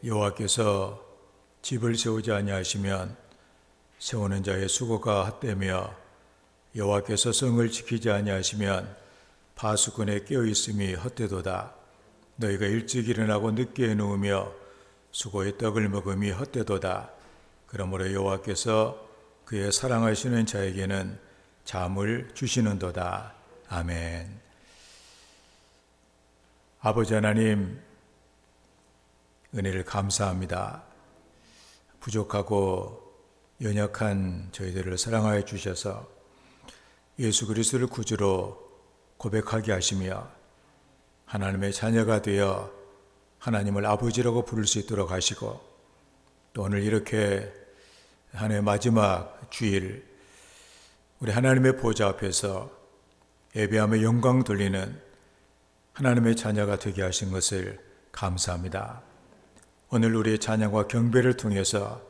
여호와께서 집을 세우지 아니하시면 세우는 자의 수고가 헛되며 여호와께서 성을 지키지 아니하시면 파수꾼의 깨어있음이 헛되도다. 너희가 일찍 일어나고 늦게 누우며 수고의 떡을 먹음이 헛되도다. 그러므로 여호와께서 그의 사랑하시는 자에게는 잠을 주시는도다. 아멘. 아버지 하나님, 은혜를 감사합니다. 부족하고 연약한 저희들을 사랑하여 주셔서 예수 그리스도를 구주로 고백하게 하시며 하나님의 자녀가 되어 하나님을 아버지라고 부를 수 있도록 하시고, 또 오늘 이렇게 한 해 마지막 주일 우리 하나님의 보좌 앞에서 예배하며 영광 돌리는 하나님의 자녀가 되게 하신 것을 감사합니다. 오늘 우리의 찬양과 경배를 통해서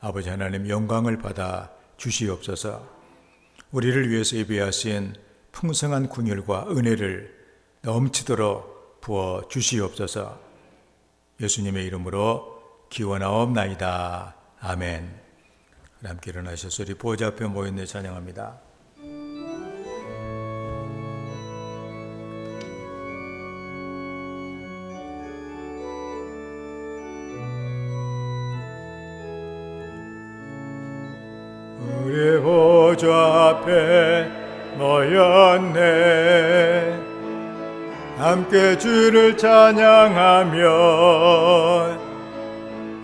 아버지 하나님 영광을 받아 주시옵소서. 우리를 위해서 예비하신 풍성한 궁율과 은혜를 넘치도록 부어 주시옵소서. 예수님의 이름으로 기원하옵나이다. 아멘. 함께 일어나셔서 우리 보좌 앞에 모였네 찬양합니다. 우리 보좌 앞에 모였네. 함께 주를 찬양하며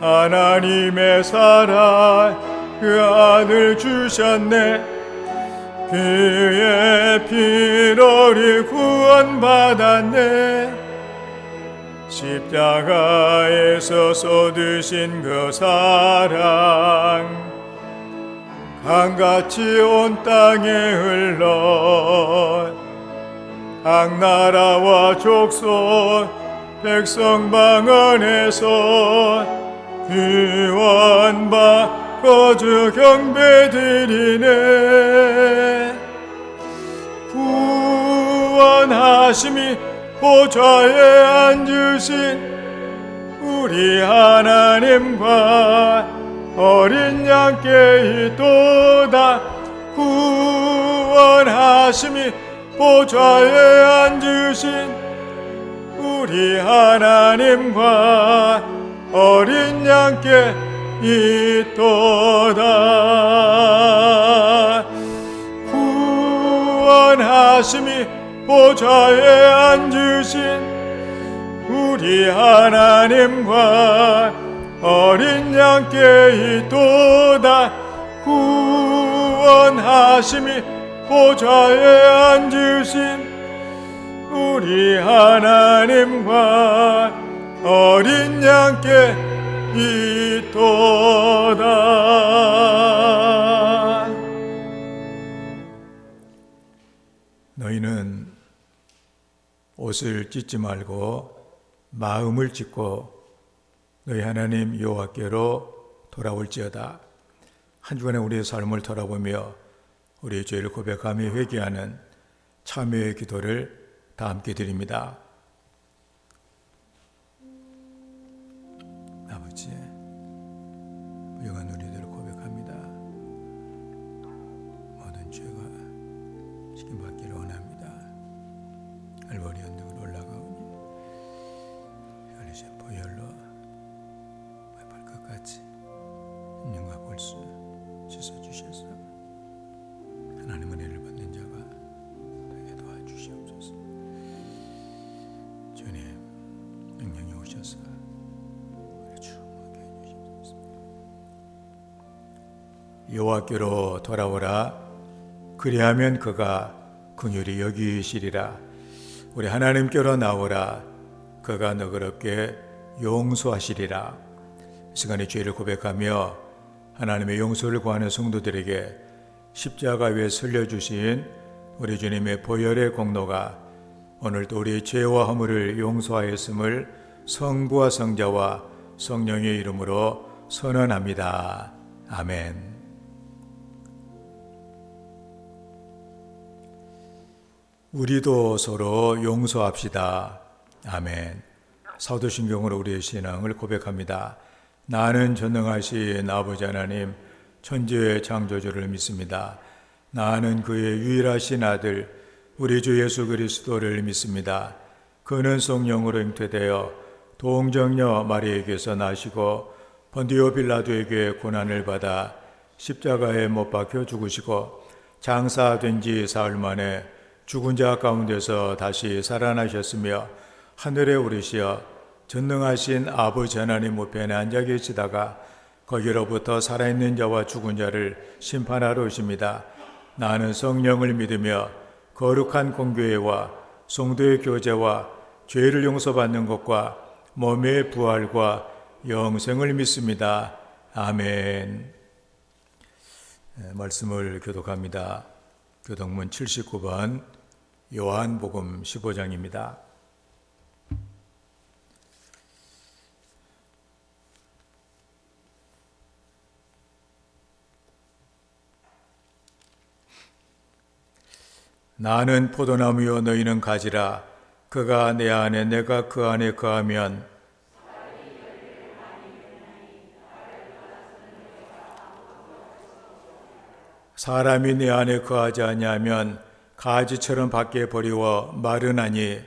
하나님의 사랑 그 아들 주셨네. 그의 피로 우리 구원받았네. 십자가에서 쏟으신 그 사랑 강같이 온 땅에 흘러 각 나라와 족속 백성 방언에서 구원받고 주 경배드리네. 구원하심이 보좌에 앉으신 우리 하나님과 어린 양께 있도다. 구원하심이 보좌에 앉으신 우리 하나님과 어린 양께 있도다. 구원하심이 보좌에 앉으신 우리 하나님과 어린 양께 있도다. 구원하심이 보좌에 앉으신 우리 하나님과 어린 양께 있도다. 너희는 옷을 찢지 말고 마음을 찢고 너희 하나님 여호와께로 돌아올지어다. 한 주간의 우리의 삶을 돌아보며 우리의 죄를 고백하며 회개하는 참회의 기도를 다 함께 드립니다. 아버지, 부정한 우리들을 고백합니다. 모든 죄가 씻김받기를 원합니다. 알보리 언덕으로 올라가오니 열리신 보혈로 발끝까지 인연과 볼수 씻어주셔서 하나님 은혜를 받는 자가 되게 도와주시옵소서. 주님, 영영이 오셔서 우리 충만하게 해주시옵소서. 여호와께로 돌아오라. 그리하면 그가 긍휼히 여기시리라. 우리 하나님께로 나오라. 그가 너그럽게 용서하시리라. 이 시간에 죄를 고백하며 하나님의 용서를 구하는 성도들에게 십자가 위에 설려주신 우리 주님의 보혈의 공로가 오늘도 우리의 죄와 허물을 용서하였음을 성부와 성자와 성령의 이름으로 선언합니다. 아멘. 우리도 서로 용서합시다. 아멘. 사도신경으로 우리의 신앙을 고백합니다. 나는 전능하신 아버지 하나님 천지의 창조주를 믿습니다. 나는 그의 유일하신 아들 우리 주 예수 그리스도를 믿습니다. 그는 성령으로 잉태되어 동정녀 마리에게서 나시고 본디오 빌라도에게 고난을 받아 십자가에 못 박혀 죽으시고 장사된 지 사흘 만에 죽은 자 가운데서 다시 살아나셨으며 하늘에 오르시어 전능하신 아버지 하나님 우편에 앉아 계시다가 거기로부터 살아있는 자와 죽은 자를 심판하러 오십니다. 나는 성령을 믿으며 거룩한 공교회와 성도의 교제와 죄를 용서받는 것과 몸의 부활과 영생을 믿습니다. 아멘. 말씀을 교독합니다. 교독문 79번 요한복음 15장입니다. 나는 포도나무요 너희는 가지라. 그가 내 안에 내가 그 안에 거하면 사람이 내 안에 거하지 아니하면 가지처럼 밖에 버리워 마르나니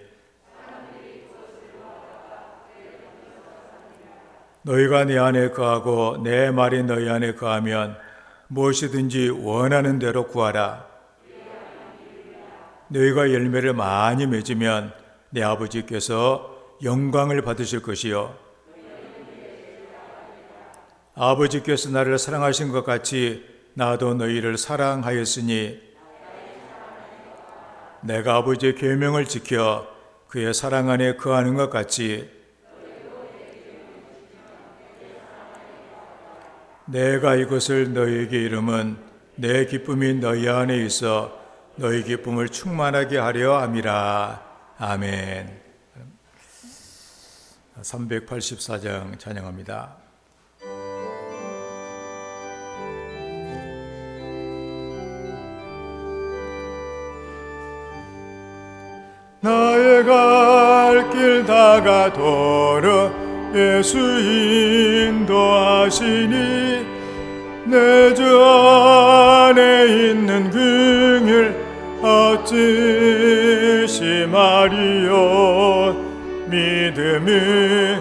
너희가 내 안에 거하고 내 말이 너희 안에 거하면 무엇이든지 원하는 대로 구하라. 너희가 열매를 많이 맺으면 내 아버지께서 영광을 받으실 것이요 아버지께서 나를 사랑하신 것 같이 나도 너희를 사랑하였으니 내가 아버지의 계명을 지켜 그의 사랑 안에 거하는 것 같이 내가 이것을 너희에게 이름은 내 기쁨이 너희 안에 있어 너희 기쁨을 충만하게 하려 함이라. 아멘. 384장 찬양합니다. 나의 갈 길 다가도록 예수 인도하시니 내 주 안에 있는 긍휼 어찌 말이요 믿음으로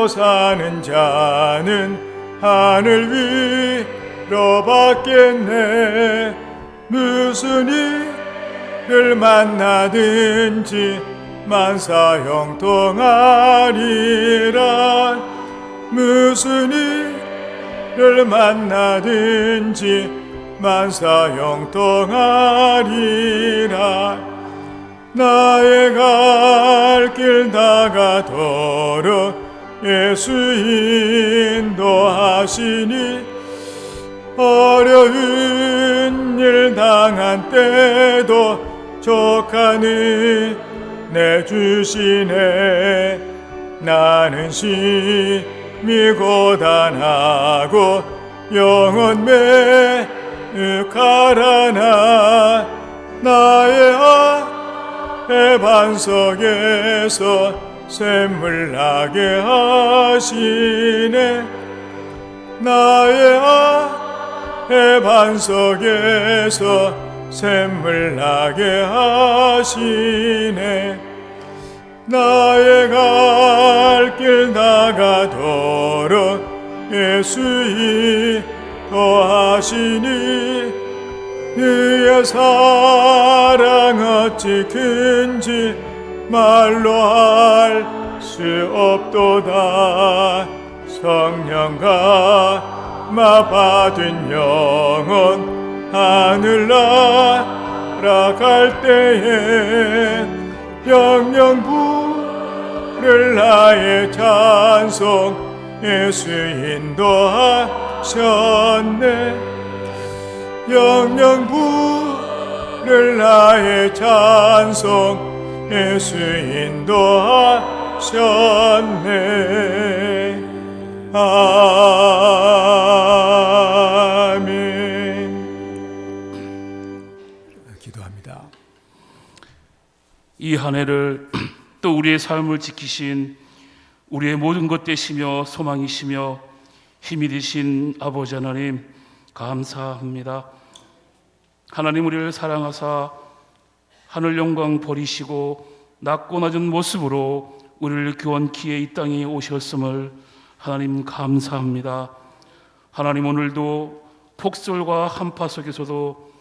사는 자는 하늘 위로 받겠네. 무슨 일을 만나든지 만사 형통하리라. 무슨 일을 만나든지 만사 형통하리라. 나의 갈 길 다가도록 예수 인도하시니 어려운 일 당한 때도 족하니 내 주시네. 나는 심히 고단하고 영혼 매혹하라나. 나의 앞에 반석에서 샘물 나게 하시네. 나의 앞에 반석에서 샘물 나게 하시네. 나의 갈 길 다가도록 예수 인도하시니 그의 사랑 어찌 큰지 말로 할 수 없도다. 성령과 받은 영혼 하늘 날아갈 때에 영영 부를 나의 찬송 예수 인도하셨네. 영영 부를 나의 찬송 예수 인도하셨네. 아멘. 기도합니다. 이 한 해를 또 우리의 삶을 지키신 우리의 모든 것 되시며 소망이시며 힘이 되신 아버지 하나님 감사합니다. 하나님, 우리를 사랑하사 하늘 영광 버리시고 낮고 낮은 모습으로 우리를 구원키에 이 땅에 오셨음을 하나님 감사합니다. 하나님, 오늘도 폭설과 한파 속에서도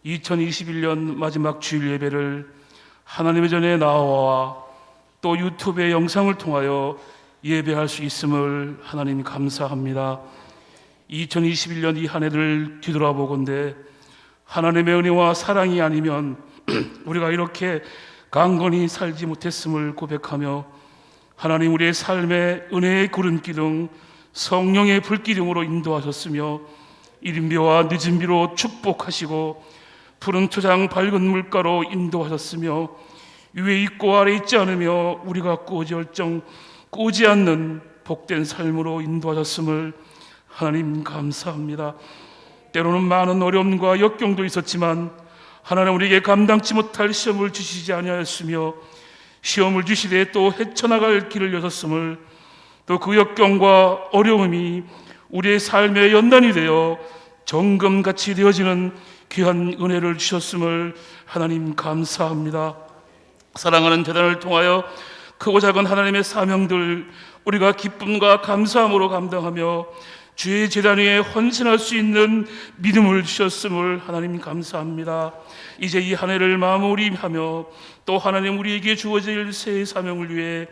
2021년 마지막 주일 예배를 하나님의 전에 나와 또 유튜브의 영상을 통하여 예배할 수 있음을 하나님 감사합니다. 2021년 이 한 해를 뒤돌아보건대 하나님의 은혜와 사랑이 아니면 우리가 이렇게 강건히 살지 못했음을 고백하며, 하나님, 우리의 삶에 은혜의 구름기둥 성령의 불기둥으로 인도하셨으며 이른비와 늦은비로 축복하시고 푸른 초장 밝은 물가로 인도하셨으며 위에 있고 아래 있지 않으며 우리가 꾸어지얼정 꾸지 않는 복된 삶으로 인도하셨음을 하나님 감사합니다. 때로는 많은 어려움과 역경도 있었지만 하나님, 우리에게 감당치 못할 시험을 주시지 아니하였으며 시험을 주시되 또 헤쳐나갈 길을 여셨음을, 또 그 역경과 어려움이 우리의 삶의 연단이 되어 정금같이 되어지는 귀한 은혜를 주셨음을 하나님 감사합니다. 사랑하는 재단을 통하여 크고 작은 하나님의 사명들 우리가 기쁨과 감사함으로 감당하며 주의 재단 위에 헌신할 수 있는 믿음을 주셨음을 하나님 감사합니다. 이제 이 한 해를 마무리하며 또 하나님, 우리에게 주어질 새 사명을 위해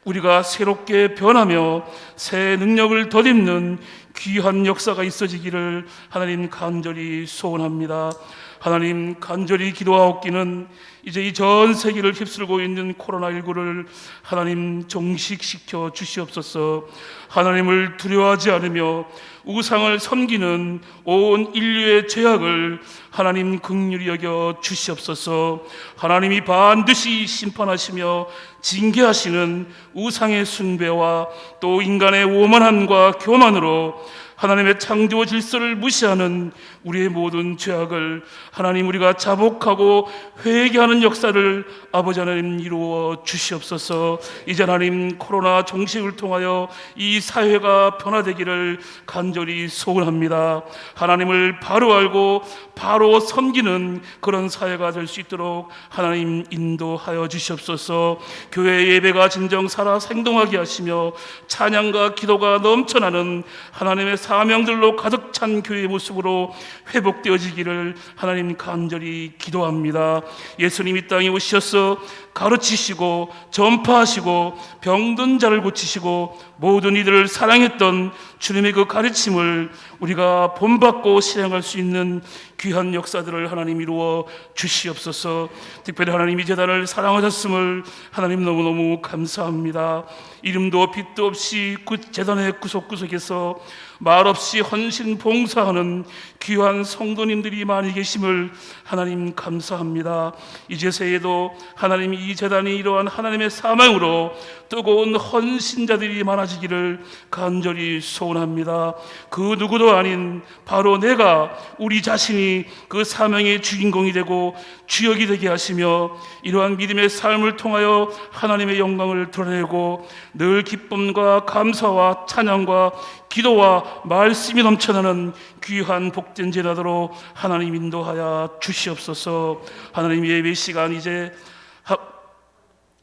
우리가 새롭게 변하며 새 능력을 덧입는 귀한 역사가 있어지기를 하나님 간절히 소원합니다. 하나님, 간절히 기도하옵기는 이제 이 전 세계를 휩쓸고 있는 코로나19를 하나님 종식시켜 주시옵소서. 하나님을 두려워하지 않으며 우상을 섬기는 온 인류의 죄악을 하나님 긍휼히 여겨 주시옵소서. 하나님이 반드시 심판하시며 징계하시는 우상의 숭배와 또 인간의 오만함과 교만으로 하나님의 창조 질서를 무시하는 우리의 모든 죄악을 하나님, 우리가 자복하고 회개하는 역사를 아버지 하나님 이루어 주시옵소서. 이제 하나님, 코로나 종식을 통하여 이 사회가 변화되기를 간절히 소원합니다. 하나님을 바로 알고 바로 섬기는 그런 사회가 될 수 있도록 하나님 인도하여 주시옵소서. 교회 예배가 진정 살아 생동하게 하시며 찬양과 기도가 넘쳐나는 하나님의 사명들로 가득 찬 교회의 모습으로 회복되어지기를 하나님 간절히 기도합니다. 예수님 이 땅에 오셔서 가르치시고 전파하시고 병든 자를 고치시고 모든 이들을 사랑했던 주님의 그 가르침을 우리가 본받고 실행할 수 있는 귀한 역사들을 하나님 이루어 주시옵소서. 특별히 하나님, 이 재단을 사랑하셨음을 하나님 너무너무 감사합니다. 이름도 빛도 없이 그 재단의 구석구석에서 말없이 헌신 봉사하는 귀한 성도님들이 많이 계심을 하나님 감사합니다. 이제 새해에도 하나님, 이 재단이 이러한 하나님의 사명으로 뜨거운 헌신자들이 많아지기를 간절히 소원합니다. 그 누구도 아닌 바로 내가, 우리 자신이 그 사명의 주인공이 되고 주역이 되게 하시며 이러한 믿음의 삶을 통하여 하나님의 영광을 드러내고 늘 기쁨과 감사와 찬양과 기도와 말씀이 넘쳐나는 귀한 복된 제자도로 하나님 인도하여 주시옵소서. 하나님, 예배 시간 이제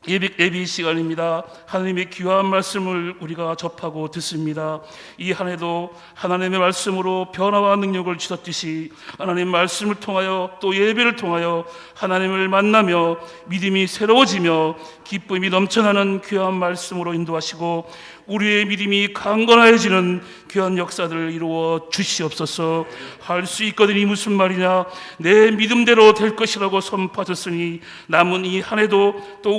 예배 시간입니다. 하나님의 귀한 말씀을 우리가 접하고 듣습니다. 이 한 해도 하나님의 말씀으로 변화와 능력을 주셨듯이 하나님 말씀을 통하여 또 예배를 통하여 하나님을 만나며 믿음이 새로워지며 기쁨이 넘쳐나는 귀한 말씀으로 인도하시고 우리의 믿음이 강건해지는 귀한 역사들을 이루어 주시옵소서. 할 수 있거든이 무슨 말이냐, 내 믿음대로 될 것이라고 선포하셨으니 남은 이 한 해도 또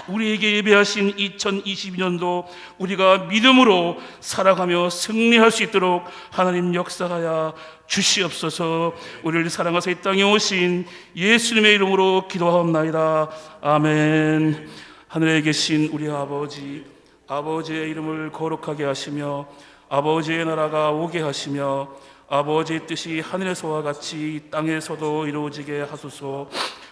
우리에게 예배하신 2022년도 우리가 믿음으로 살아가며 승리할 수 있도록 하나님 역사하여 주시옵소서. 우리를 사랑하사 이 땅에 오신 예수님의 이름으로 기도하옵나이다. 아멘. 하늘에 계신 우리 아버지의 이름을 거룩하게 하시며 아버지의 나라가 오게 하시며 아버지의 뜻이 하늘에서와 같이 땅에서도 이루어지게 하소서.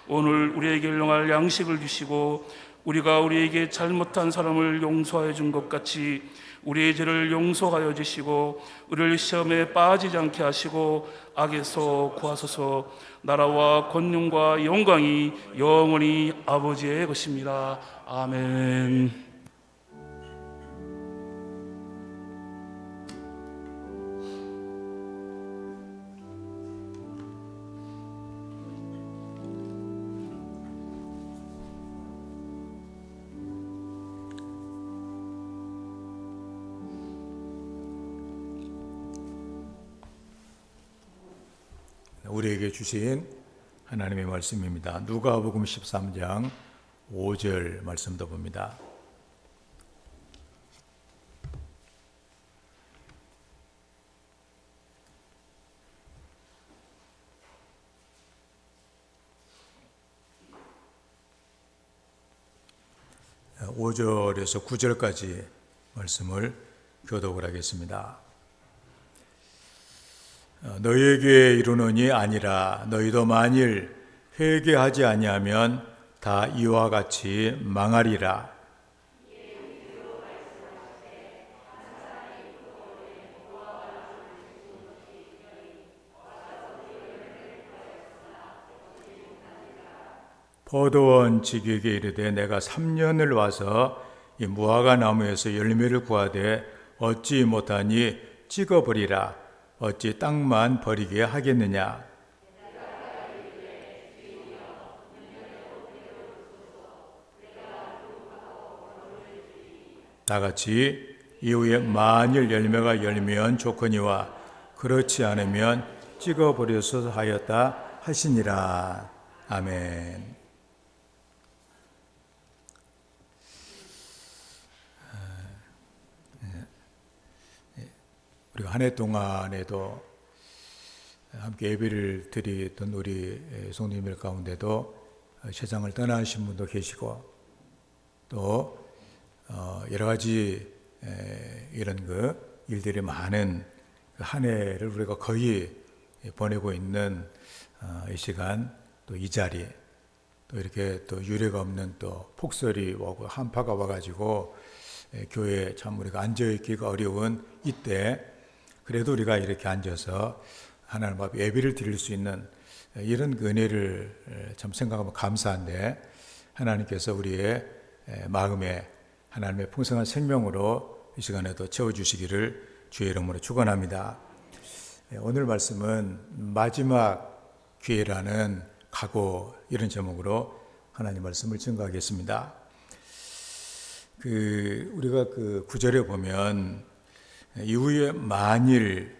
오늘 우리에게 일용할 양식을 주시고 우리가 우리에게 잘못한 사람을 용서하여 준 것 같이 우리의 죄를 용서하여 주시고 우리를 시험에 빠지지 않게 하시고 악에서 구하소서. 나라와 권능과 영광이 영원히 아버지의 것입니다. 아멘. 우리에게 주신 하나님의 말씀입니다. 누가복음 13장 5절 말씀도 봅니다. (5) 절에서 9절까지 말씀을 교독을 하겠습니다. 너희에게 이르노니 아니라 너희도 만일 회개하지 아니하면 다 이와 같이 망하리라. 포도원 지기에게 이르되 내가 3년을 와서 이 무화과 나무에서 열매를 구하되 얻지 못하니 찍어버리라. 어찌 땅만 버리게 하겠느냐. 다같이 이후에 만일 열매가 열면 좋거니와 그렇지 않으면 찍어버려서 하였다 하시니라. 아멘. 우리가 한 해 동안에도 함께 예배를 드리던 우리 성도님들 가운데도 세상을 떠나신 분도 계시고 또 여러 가지 이런 일들이 많은 한 해를 우리가 거의 보내고 있는 이 시간, 또 이 자리, 또 이렇게 또 유례가 없는 또 폭설이 오고 한파가 와가지고 교회에 참 우리가 앉아있기가 어려운 이때 그래도 우리가 이렇게 앉아서 하나님 앞에 예배를 드릴 수 있는 이런 은혜를 참 생각하면 감사한데 하나님께서 우리의 마음에 하나님의 풍성한 생명으로 이 시간에도 채워주시기를 주의 이름으로 축원합니다. 오늘 말씀은 마지막 기회라는 각오 이런 제목으로 하나님 말씀을 증거하겠습니다. 우리가 9절에 보면 이후에 만일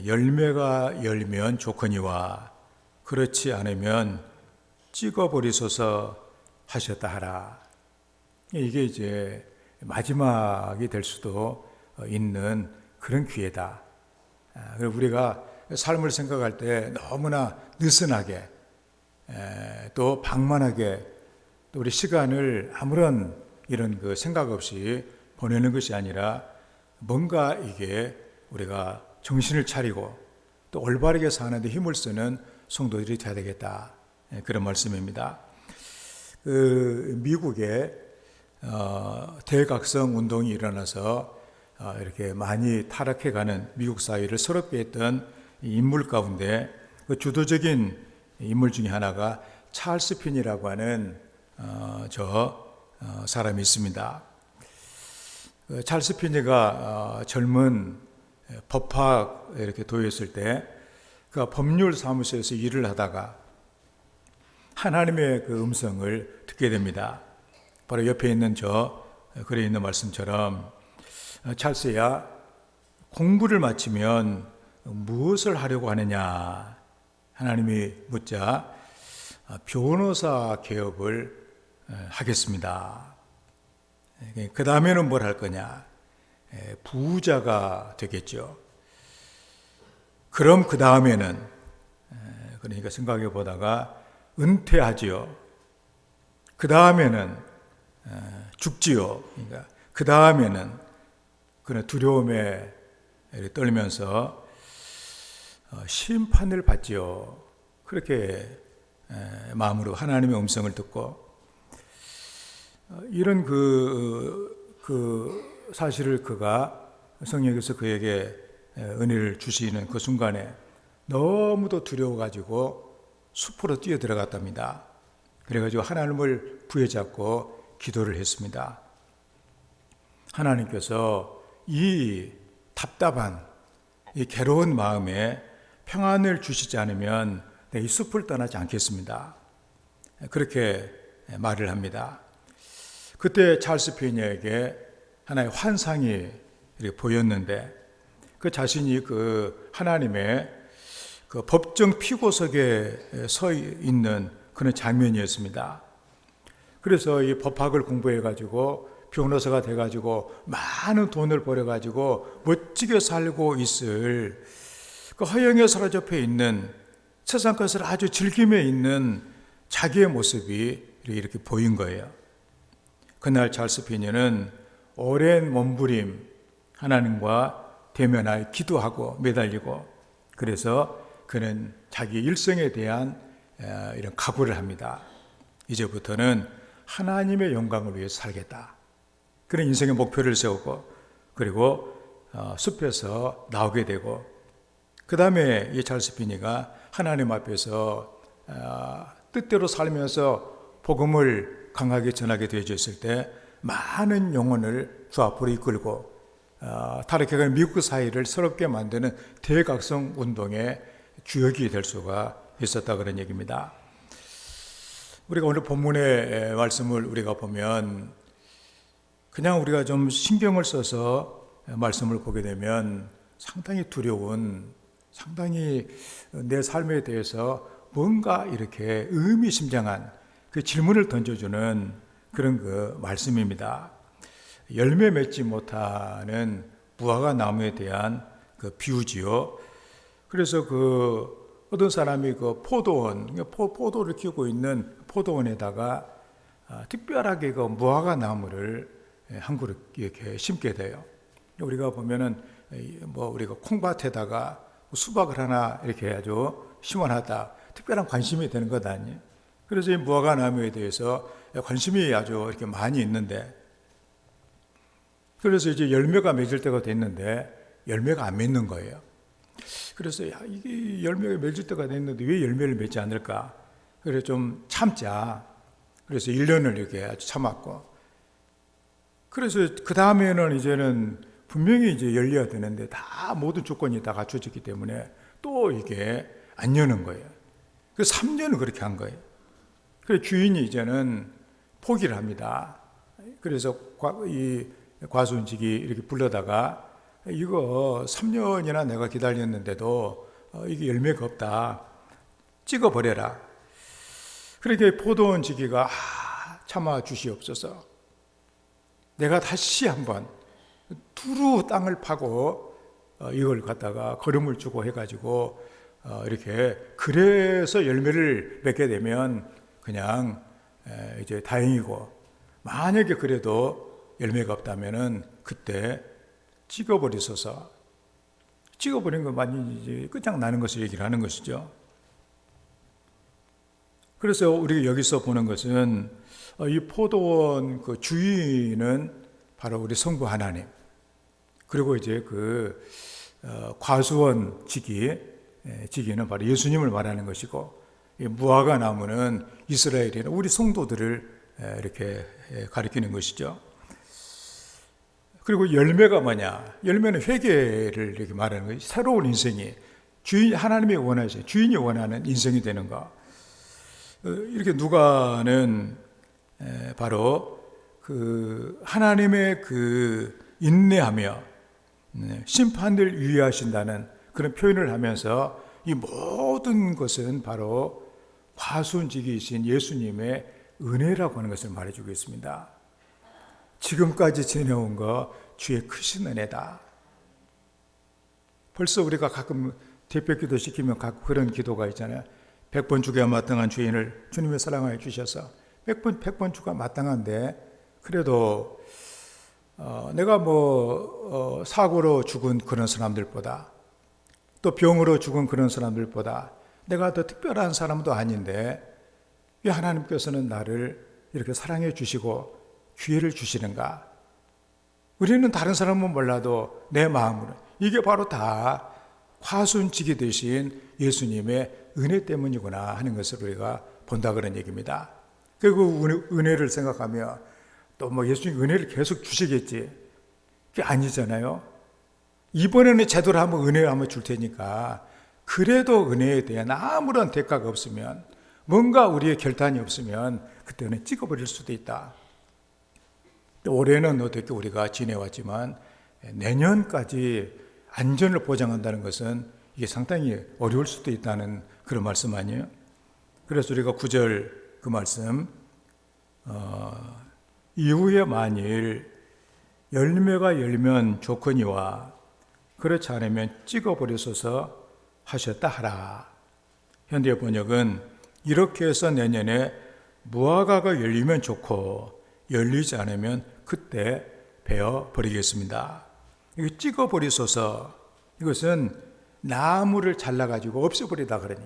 열매가 열면 좋거니와 그렇지 않으면 찍어버리소서 하셨다 하라. 이게 이제 마지막이 될 수도 있는 그런 기회다. 우리가 삶을 생각할 때 너무나 느슨하게 또 방만하게 또 우리 시간을 아무런 이런 생각 없이 보내는 것이 아니라 뭔가 이게 우리가 정신을 차리고 또 올바르게 사는데 힘을 쓰는 성도들이 되어야 되겠다. 그런 말씀입니다. 미국에 대각성 운동이 일어나서 이렇게 많이 타락해가는 미국 사회를 서럽게 했던 인물 가운데 주도적인 인물 중에 하나가 찰스 핀이라고 하는 사람이 있습니다. 찰스 핀이가 젊은 법학 이렇게 도였을 때 그가 법률 사무소에서 일을 하다가 하나님의 음성을 듣게 됩니다. 바로 옆에 있는 글에 있는 말씀처럼 찰스야, 공부를 마치면 무엇을 하려고 하느냐? 하나님이 묻자 변호사 개업을 하겠습니다. 그 다음에는 뭘 할 거냐? 부자가 되겠죠. 그럼 그 다음에는 그러니까 생각해 보다가 은퇴하지요. 그 다음에는 죽지요. 그러니까 그 다음에는 그런 두려움에 떨면서 심판을 받지요. 그렇게 마음으로 하나님의 음성을 듣고 이런 그 사실을 그가 성령께서 그에게 은혜를 주시는 그 순간에 너무도 두려워가지고 숲으로 뛰어 들어갔답니다. 그래가지고 하나님을 부여잡고 기도를 했습니다. 하나님께서 이 답답한 이 괴로운 마음에 평안을 주시지 않으면 이 숲을 떠나지 않겠습니다. 그렇게 말을 합니다. 그때 찰스 피니에게 하나의 환상이 이렇게 보였는데 그 자신이 그 하나님의 그 법정 피고석에 서 있는 그런 장면이었습니다. 그래서 이 법학을 공부해가지고 변호사가 돼가지고 많은 돈을 벌어가지고 멋지게 살고 있을 그 허영에 사로잡혀 있는 세상 것을 아주 즐기며 있는 자기의 모습이 이렇게 보인 거예요. 그날 찰스 피니는 오랜 몸부림, 하나님과 대면하여 기도하고 매달리고 그래서 그는 자기 일생에 대한 이런 각오를 합니다. 이제부터는 하나님의 영광을 위해서 살겠다. 그런 인생의 목표를 세우고 그리고 숲에서 나오게 되고 그 다음에 이 찰스 피니가 하나님 앞에서 뜻대로 살면서 복음을 강하게 전하게 되어졌을 때 많은 영혼을 주 앞으로 이끌고 타르케가 미국 사회를 새롭게 만드는 대각성 운동의 주역이 될 수가 있었다 그런 얘기입니다. 우리가 오늘 본문의 말씀을 우리가 보면 그냥 우리가 좀 신경을 써서 말씀을 보게 되면 상당히 두려운, 상당히 내 삶에 대해서 뭔가 이렇게 의미심장한 그 질문을 던져주는 그런 그 말씀입니다. 열매 맺지 못하는 무화과 나무에 대한 그 비유지요. 그래서 그 어떤 사람이 그 포도를 키우고 있는 포도원에다가 특별하게 그 무화과 나무를 한 그룹 이렇게 심게 돼요. 우리가 보면은 뭐 우리가 콩밭에다가 수박을 하나 이렇게 아주 심어놨다. 특별한 관심이 되는 것 아니에요. 그래서 이 무화과 나무에 대해서 관심이 아주 이렇게 많이 있는데, 그래서 이제 열매가 맺을 때가 됐는데 열매가 안 맺는 거예요. 그래서 이게 열매가 맺을 때가 됐는데 왜 열매를 맺지 않을까? 그래서 좀 참자. 그래서 1년을 이렇게 아주 참았고, 그래서 그 다음에는 이제는 분명히 이제 열려야 되는데 다 모든 조건이 다 갖춰졌기 때문에 또 이게 안 여는 거예요. 그래서 3년을 그렇게 한 거예요. 그래서 주인이 이제는 포기를 합니다. 그래서 이 과수원직이 이렇게 불러다가 이거 3년이나 내가 기다렸는데도 이게 열매가 없다. 찍어버려라. 그렇게 포도원 지기가 참아 주시옵소서. 내가 다시 한번 두루 땅을 파고 이걸 갖다가 거름을 주고 해가지고 이렇게 그래서 열매를 맺게 되면 그냥 이제 다행이고, 만약에 그래도 열매가 없다면은 그때 찍어버리소서. 찍어버린 것만이 이제 끝장나는 것을 얘기를 하는 것이죠. 그래서 우리가 여기서 보는 것은 이 포도원 그 주인은 바로 우리 성부 하나님, 그리고 이제 그 과수원 지기는 바로 예수님을 말하는 것이고, 이 무화과 나무는 이스라엘이나 우리 성도들을 이렇게 가리키는 것이죠. 그리고 열매가 뭐냐? 열매는 회개를 이렇게 말하는 거예요. 새로운 인생이 하나님이 원하시는, 주인이 원하는 인생이 되는 거. 이렇게 누가는 바로 그 하나님의 그 인내하며 심판을 유의하신다는 그런 표현을 하면서 이 모든 것은 바로 과수원직이신 예수님의 은혜라고 하는 것을 말해주고 있습니다. 지금까지 지내온 거 주의 크신 은혜다. 벌써 우리가 가끔 대표기도 시키면 그런 기도가 있잖아요. 100번 주기와 마땅한 주인을 주님의 사랑하여 주셔서 100번 주가 마땅한데, 그래도 내가 사고로 죽은 그런 사람들보다, 또 병으로 죽은 그런 사람들보다 내가 더 특별한 사람도 아닌데 왜 하나님께서는 나를 이렇게 사랑해 주시고 기회를 주시는가? 우리는 다른 사람은 몰라도 내 마음으로 이게 바로 다 화순직이 되신 예수님의 은혜 때문이구나 하는 것을 우리가 본다 그런 얘기입니다. 그리고 은혜를 생각하며 또 뭐 예수님 은혜를 계속 주시겠지. 그게 아니잖아요. 이번에는 제대로 한번 은혜를 한번 줄 테니까 그래도 은혜에 대한 아무런 대가가 없으면 뭔가 우리의 결단이 없으면 그때는 찍어버릴 수도 있다. 올해는 어떻게 우리가 지내왔지만 내년까지 안전을 보장한다는 것은 이게 상당히 어려울 수도 있다는 그런 말씀 아니에요? 그래서 우리가 9절 그 말씀 이후에 만일 열매가 열면 좋거니와 그렇지 않으면 찍어버리소서 하셨다 하라. 현대 번역은 이렇게 해서 내년에 무화과가 열리면 좋고 열리지 않으면 그때 베어 버리겠습니다. 이거 찍어버리소서. 이것은 나무를 잘라가지고 없애버리다 그러니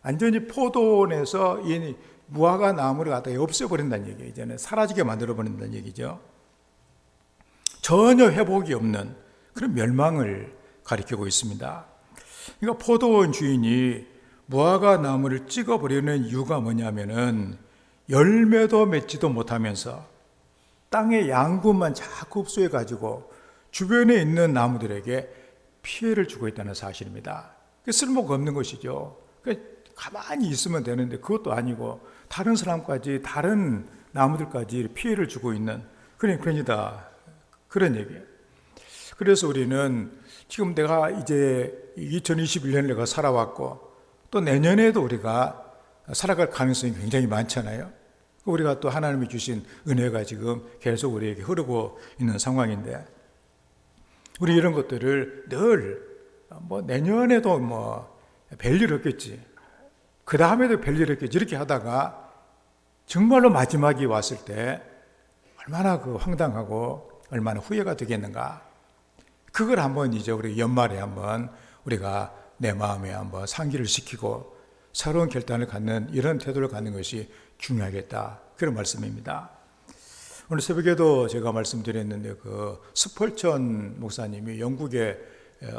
완전히 포도원에서 이 무화과 나무를 갖다가 없애버린다는 얘기예요. 이제는 사라지게 만들어버린다는 얘기죠. 전혀 회복이 없는 그런 멸망을 가리키고 있습니다. 그러니까 포도원 주인이 무화과 나무를 찍어버리는 이유가 뭐냐면은 열매도 맺지도 못하면서 땅의 양분만 자꾸 흡수해가지고 주변에 있는 나무들에게 피해를 주고 있다는 사실입니다. 쓸모가 없는 것이죠. 가만히 있으면 되는데 그것도 아니고 다른 사람까지 다른 나무들까지 피해를 주고 있는 그런 편이다. 그런 얘기예요. 그래서 우리는 지금 내가 이제 2021년을 내가 살아왔고 또 내년에도 우리가 살아갈 가능성이 굉장히 많잖아요. 우리가 또 하나님이 주신 은혜가 지금 계속 우리에게 흐르고 있는 상황인데 우리 이런 것들을 늘 뭐 내년에도 뭐 별일 없겠지. 그 다음에도 별일 없겠지. 이렇게 하다가 정말로 마지막이 왔을 때 얼마나 그 황당하고 얼마나 후회가 되겠는가. 그걸 한번 이제 우리 연말에 한번 우리가 내 마음에 한번 상기를 시키고 새로운 결단을 갖는 이런 태도를 갖는 것이 중요하겠다. 그런 말씀입니다. 오늘 새벽에도 제가 말씀드렸는데 그 스펄전 목사님이 영국의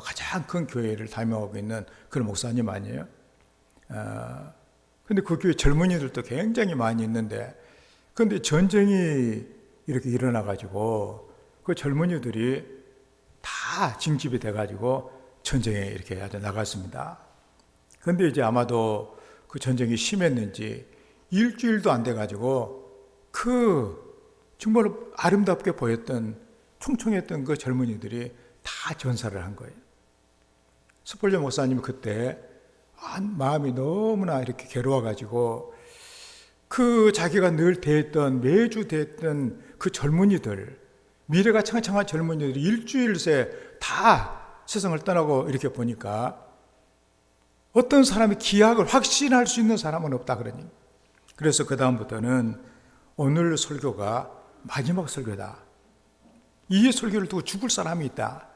가장 큰 교회를 담임하고 있는 그런 목사님 아니에요? 근데 그 교회 젊은이들도 굉장히 많이 있는데 근데 전쟁이 이렇게 일어나가지고 그 젊은이들이 다 징집이 돼가지고 전쟁에 이렇게 나갔습니다. 근데 이제 아마도 그 전쟁이 심했는지 일주일도 안 돼가지고 정말로 아름답게 보였던 총총했던 그 젊은이들이 다 전사를 한 거예요. 스폴전 목사님이 그때 마음이 너무나 이렇게 괴로워가지고 그 자기가 늘 대했던 매주 대했던 그 젊은이들 미래가 창창한 젊은이들이 일주일 새 다 세상을 떠나고 이렇게 보니까 어떤 사람이 기약을 확신할 수 있는 사람은 없다 그러니 그래서 그 다음부터는 오늘 설교가 마지막 설교다. 이 설교를 두고 죽을 사람이 있다.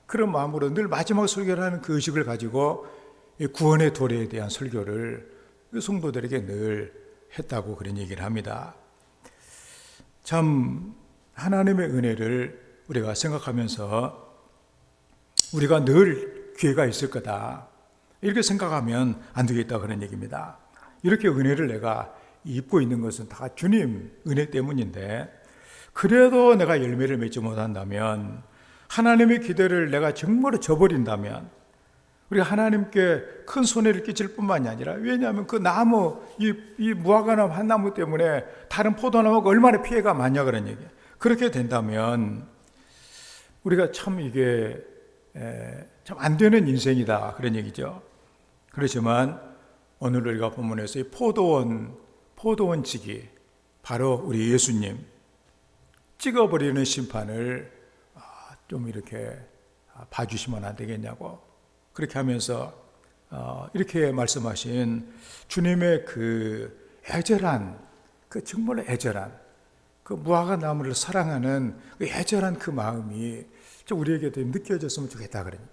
그런 마음으로 늘 마지막 설교를 하는 그 의식을 가지고 구원의 도래에 대한 설교를 성도들에게 늘 했다고 그런 얘기를 합니다. 참 하나님의 은혜를 우리가 생각하면서 우리가 늘 기회가 있을 거다. 이렇게 생각하면 안 되겠다 그런 얘기입니다. 이렇게 은혜를 내가 입고 있는 것은 다 주님 은혜 때문인데 그래도 내가 열매를 맺지 못한다면 하나님의 기대를 내가 정말로 저버린다면 우리가 하나님께 큰 손해를 끼칠 뿐만이 아니라 왜냐하면 그 나무 이 무화과나무 한 나무 때문에 다른 포도나무가 얼마나 피해가 많냐 그런 얘기예요. 그렇게 된다면 우리가 참 이게 참 안 되는 인생이다 그런 얘기죠. 그렇지만 오늘 우리가 본문에서 이 포도원지기 바로 우리 예수님 찍어버리는 심판을 좀 이렇게 봐주시면 안 되겠냐고 그렇게 하면서 이렇게 말씀하신 주님의 그 애절한 그 정말 애절한 그 무화과 나무를 사랑하는 그 애절한 그 마음이 좀 우리에게도 느껴졌으면 좋겠다 그러니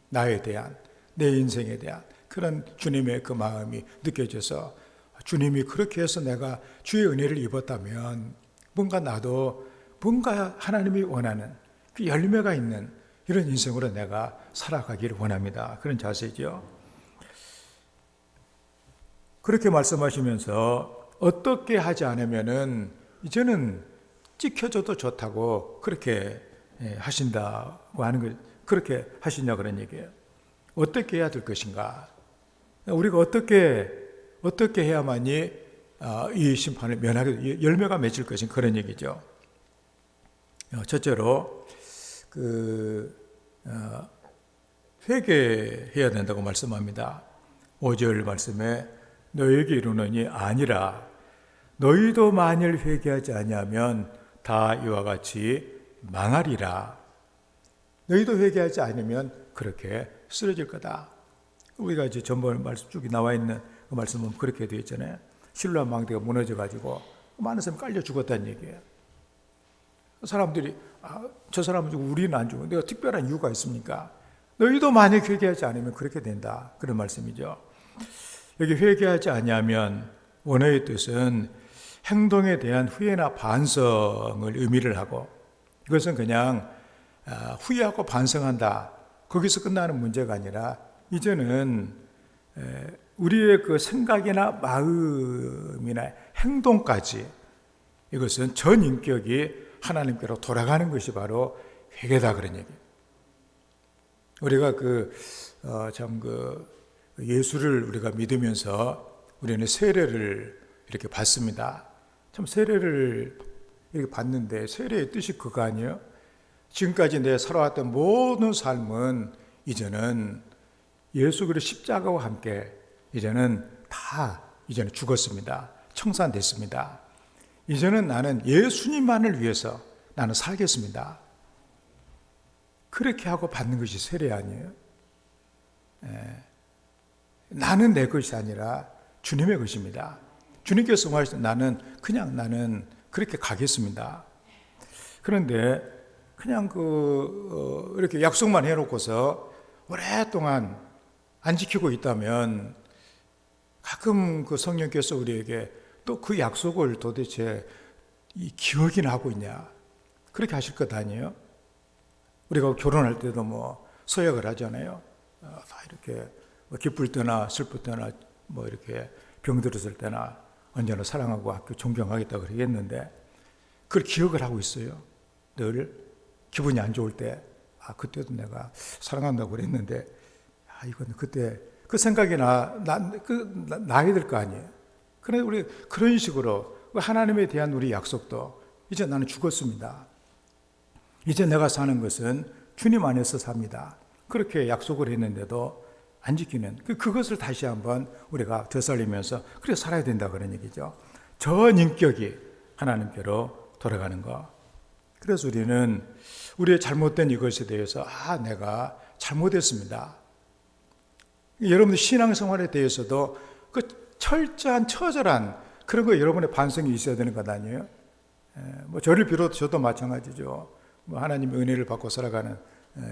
나에 대한 내 인생에 대한 그런 주님의 그 마음이 느껴져서 주님이 그렇게 해서 내가 주의 은혜를 입었다면 뭔가 나도 뭔가 하나님이 원하는 그 열매가 있는 이런 인생으로 내가 살아가기를 원합니다. 그런 자세죠. 그렇게 말씀하시면서 어떻게 하지 않으면은 이제는 찍혀줘도 좋다고 그렇게 하신다고 하는 걸 그렇게 하시냐 그런 얘기예요. 어떻게 해야 될 것인가? 우리가 어떻게 해야만이 이 심판을 면하게 열매가 맺을 것인 그런 얘기죠. 첫째로 회개해야 된다고 말씀합니다. 5절 말씀에 너희에게 이르노니 아니라 너희도 만일 회개하지 아니하면 다 이와 같이 망하리라. 너희도 회개하지 않으면 그렇게 쓰러질 거다. 우리가 이제 전번 말씀 쭉 나와 있는 그 말씀은 그렇게 되어 있잖아요. 실로암 망대가 무너져가지고 많은 사람이 깔려 죽었다는 얘기예요. 사람들이 저 사람은 죽고 우리는 안 죽어. 내가 특별한 이유가 있습니까? 너희도 만약 회개하지 않으면 그렇게 된다. 그런 말씀이죠. 여기 회개하지 아니하면 원어의 뜻은 행동에 대한 후회나 반성을 의미를 하고 이것은 그냥 후회하고 반성한다. 거기서 끝나는 문제가 아니라 이제는 우리의 그 생각이나 마음이나 행동까지 이것은 전 인격이 하나님께로 돌아가는 것이 바로 회개다 그런 얘기예요. 우리가 예수를 우리가 믿으면서 우리는 세례를 이렇게 받습니다. 참 세례를 이렇게 받는데 세례의 뜻이 그거 아니에요? 지금까지 내 살아왔던 모든 삶은 이제는 예수 그리스도 십자가와 함께 이제는 죽었습니다. 청산됐습니다. 이제는 나는 예수님만을 위해서 나는 살겠습니다. 그렇게 하고 받는 것이 세례 아니에요? 나는 내 것이 아니라 주님의 것입니다. 주님께서 말하시는 나는 그렇게 가겠습니다. 그런데 그냥 이렇게 약속만 해놓고서 오랫동안 안 지키고 있다면 가끔 그 성령께서 우리에게 또 그 약속을 도대체 기억이나 하고 있냐 그렇게 하실 것 아니에요? 우리가 결혼할 때도 서약을 하잖아요. 다 이렇게 기쁠 때나 슬플 때나 이렇게 병들었을 때나 언제나 사랑하고 학교 존경하겠다고 그러겠는데 그걸 기억을 하고 있어요. 늘 기분이 안 좋을 때 그때도 내가 사랑한다고 그랬는데 이건 그때 그 생각이 나야 될 거 아니에요. 그런데 우리 그런 식으로 하나님에 대한 우리 약속도 이제 나는 죽었습니다. 이제 내가 사는 것은 주님 안에서 삽니다. 그렇게 약속을 했는데도 안 지키는 그것을 다시 한번 우리가 되살리면서 그렇게 살아야 된다 그런 얘기죠. 전 인격이 하나님께로 돌아가는 것. 그래서 우리는 우리의 잘못된 이것에 대해서 내가 잘못했습니다. 여러분들 신앙생활에 대해서도 그 철저한 처절한 그런 거 여러분의 반성이 있어야 되는 것 아니에요? 저를 비롯 저도 마찬가지죠. 하나님의 은혜를 받고 살아가는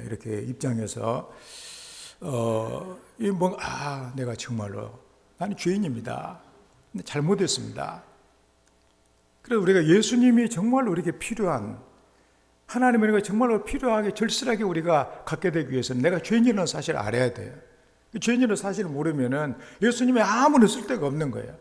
이렇게 입장에서 내가 정말로 나는 죄인입니다. 잘못했습니다. 그래서 우리가 예수님이 정말로 우리에게 필요한 하나님의 은혜가 정말로 필요하게 절실하게 우리가 갖게 되기 위해서는 내가 죄인이라는 사실을 알아야 돼요. 죄인이라는 사실을 모르면은 예수님이 아무런 쓸데가 없는 거예요.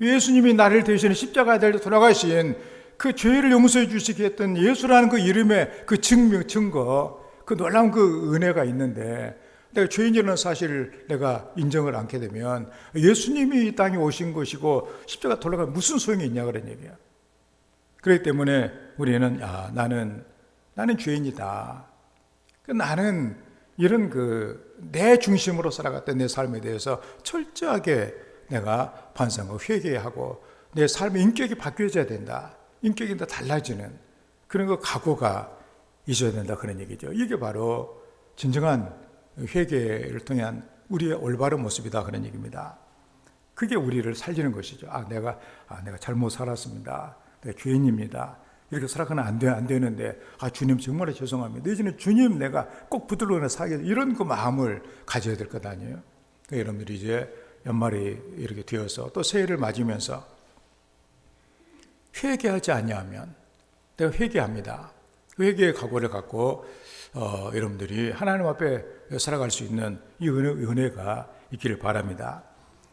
예수님이 나를 대신해 십자가에 달려 돌아가신 그 죄를 용서해 주시게 했던 예수라는 그 이름의 그 증거, 그 놀라운 그 은혜가 있는데 내가 죄인이라는 사실을 내가 인정을 않게 되면 예수님이 이 땅에 오신 것이고 십자가 돌아가면 무슨 소용이 있냐 그런 얘기야. 그렇기 때문에 우리는 나는 죄인이다. 나는 이런 내 중심으로 살아갔던 내 삶에 대해서 철저하게 내가 반성하고 회개하고 내 삶의 인격이 바뀌어져야 된다. 인격이 다 달라지는 그런 각오가 있어야 된다 그런 얘기죠. 이게 바로 진정한 회개를 통한 우리의 올바른 모습이다 그런 얘기입니다. 그게 우리를 살리는 것이죠. 내가 잘못 살았습니다. 내가 죄인입니다. 이렇게 살아가면 안 되는데 주님 정말 죄송합니다. 이제는 주님 내가 꼭 붙들고 살게 이런 그 마음을 가져야 될 것 아니에요. 그러니까 여러분들이 이제 연말이 이렇게 되어서 또 새해를 맞으면서 회개하지 아니하면 내가 회개합니다. 그 회개의 각오를 갖고 여러분들이 하나님 앞에 살아갈 수 있는 이 은혜가 있기를 바랍니다.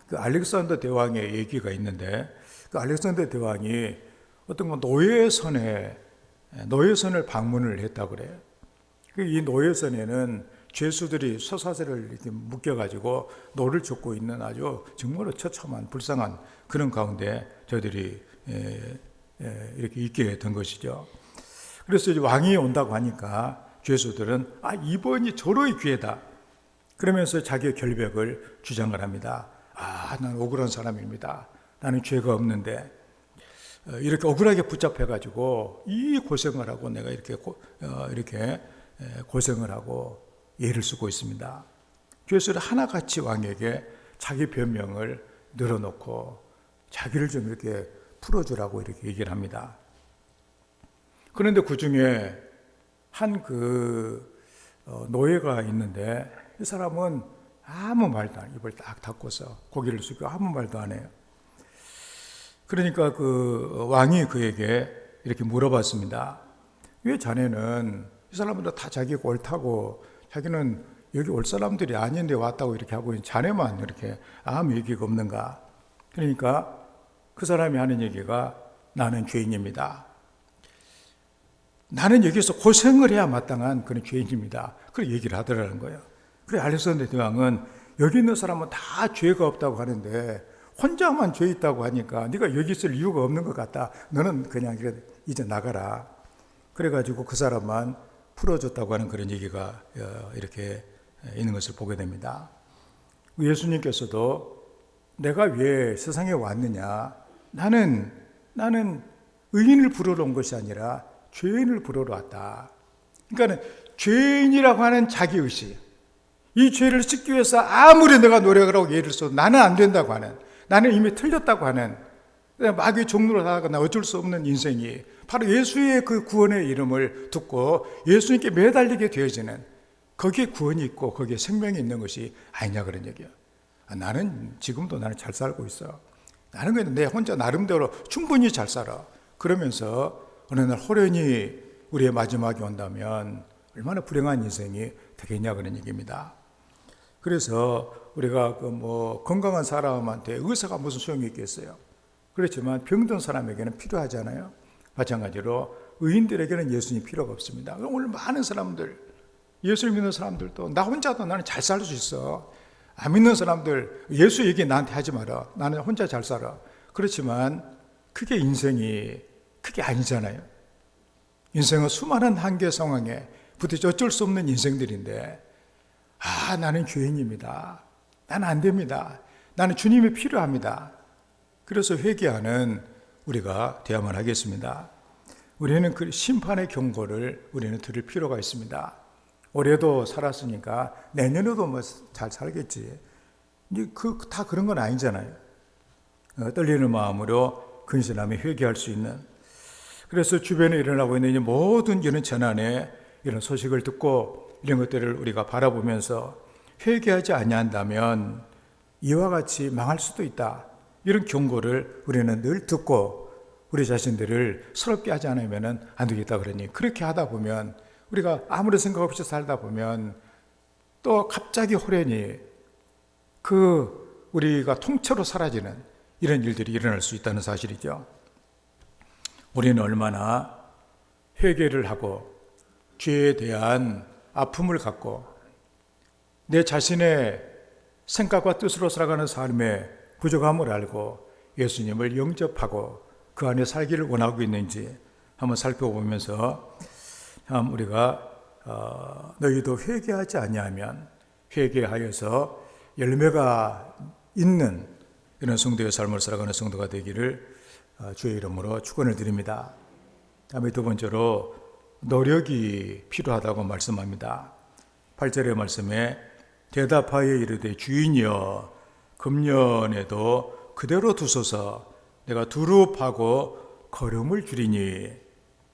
그 알렉산더 대왕의 얘기가 있는데, 그 알렉산더 대왕이 어떤 노예선을 방문을 했다고 그래요. 이 노예선에는 죄수들이 쇠사슬을 이렇게 묶여가지고 노를 젓고 있는 아주 정말로 처참한 불쌍한 그런 가운데 저들이 이렇게 있게 된 것이죠. 그래서 이제 왕이 온다고 하니까 죄수들은 이번이 저로의 기회다 그러면서 자기의 결백을 주장을 합니다. 나는 억울한 사람입니다. 나는 죄가 없는데 이렇게 억울하게 붙잡혀가지고 이 고생을 하고 내가 이렇게 고생을 하고 예를 쓰고 있습니다. 죄수를 하나같이 왕에게 자기 변명을 늘어놓고 자기를 좀 이렇게 풀어주라고 이렇게 얘기를 합니다. 그런데 그 중에 한 노예가 있는데 이 사람은 아무 말도 안 해요. 입을 딱 닫고서 고개를 숙이고 아무 말도 안 해요. 그러니까 그 왕이 그에게 이렇게 물어봤습니다. 왜 자네는 이 사람들은 다 자기가 옳다고 자기는 여기 올 사람들이 아닌데 왔다고 이렇게 하고 자네만 이렇게 아무 얘기가 없는가? 그러니까 그 사람이 하는 얘기가 나는 죄인입니다. 나는 여기서 고생을 해야 마땅한 그런 죄인입니다. 그렇게 얘기를 하더라는 거예요. 그래 알렉산더 대왕은 여기 있는 사람은 다 죄가 없다고 하는데 혼자만 죄 있다고 하니까 네가 여기 있을 이유가 없는 것 같다. 너는 그냥 이제 나가라. 그래가지고 그 사람만 풀어줬다고 하는 그런 얘기가 이렇게 있는 것을 보게 됩니다. 예수님께서도 내가 왜 세상에 왔느냐? 나는 의인을 부르러 온 것이 아니라 죄인을 부르러 왔다. 그러니까 죄인이라고 하는 자기의식, 이 죄를 씻기 위해서 아무리 내가 노력을 하고 예를 써도 나는 안 된다고 하는, 나는 이미 틀렸다고 하는 마귀의 종로로 살아가나 어쩔 수 없는 인생이 바로 예수의 그 구원의 이름을 듣고 예수님께 매달리게 되어지는, 거기에 구원이 있고 거기에 생명이 있는 것이 아니냐 그런 얘기예요. 나는 지금도 나는 잘 살고 있어. 나는 그냥 내 혼자 나름대로 충분히 잘 살아. 그러면서 어느 날 호련히 우리의 마지막이 온다면 얼마나 불행한 인생이 되겠냐 그런 얘기입니다. 그래서 우리가 건강한 사람한테 의사가 무슨 소용이 있겠어요? 그렇지만 병든 사람에게는 필요하잖아요. 마찬가지로 의인들에게는 예수님이 필요가 없습니다. 오늘 많은 사람들, 예수를 믿는 사람들도 나 혼자도 나는 잘 살 수 있어. 안 믿는 사람들 예수 얘기 나한테 하지 마라. 나는 혼자 잘 살아. 그렇지만 그게 인생이 그게 아니잖아요. 인생은 수많은 한계 상황에 부딪혀 어쩔 수 없는 인생들인데 나는 죄인입니다. 나는 안 됩니다. 나는 주님이 필요합니다. 그래서 회개하는 우리가 되어야만 하겠습니다. 우리는 그 심판의 경고를 우리는 들을 필요가 있습니다. 올해도 살았으니까 내년에도 잘 살겠지. 다 그런 건 아니잖아요. 떨리는 마음으로 근신하며 회개할 수 있는. 그래서 주변에 일어나고 있는 이 모든 이런 재난에 이런 소식을 듣고 이런 것들을 우리가 바라보면서 회개하지 아니한다면 이와 같이 망할 수도 있다. 이런 경고를 우리는 늘 듣고 우리 자신들을 서럽게 하지 않으면 안 되겠다 그러니 그렇게 하다 보면 우리가 아무런 생각 없이 살다 보면 또 갑자기 호련히 우리가 통째로 사라지는 이런 일들이 일어날 수 있다는 사실이죠. 우리는 얼마나 회개를 하고 죄에 대한 아픔을 갖고 내 자신의 생각과 뜻으로 살아가는 삶의 부족함을 알고 예수님을 영접하고 그 안에 살기를 원하고 있는지 한번 살펴보면서 참 우리가 너희도 회개하지 아니하면 회개하여서 열매가 있는 이런 성도의 삶을 살아가는 성도가 되기를 주의 이름으로 축원을 드립니다. 다음에 두 번째로 노력이 필요하다고 말씀합니다. 8절의 말씀에 대답하여 이르되 주인이여 금년에도 그대로 두소서 내가 두릅하고 거름을 줄이니.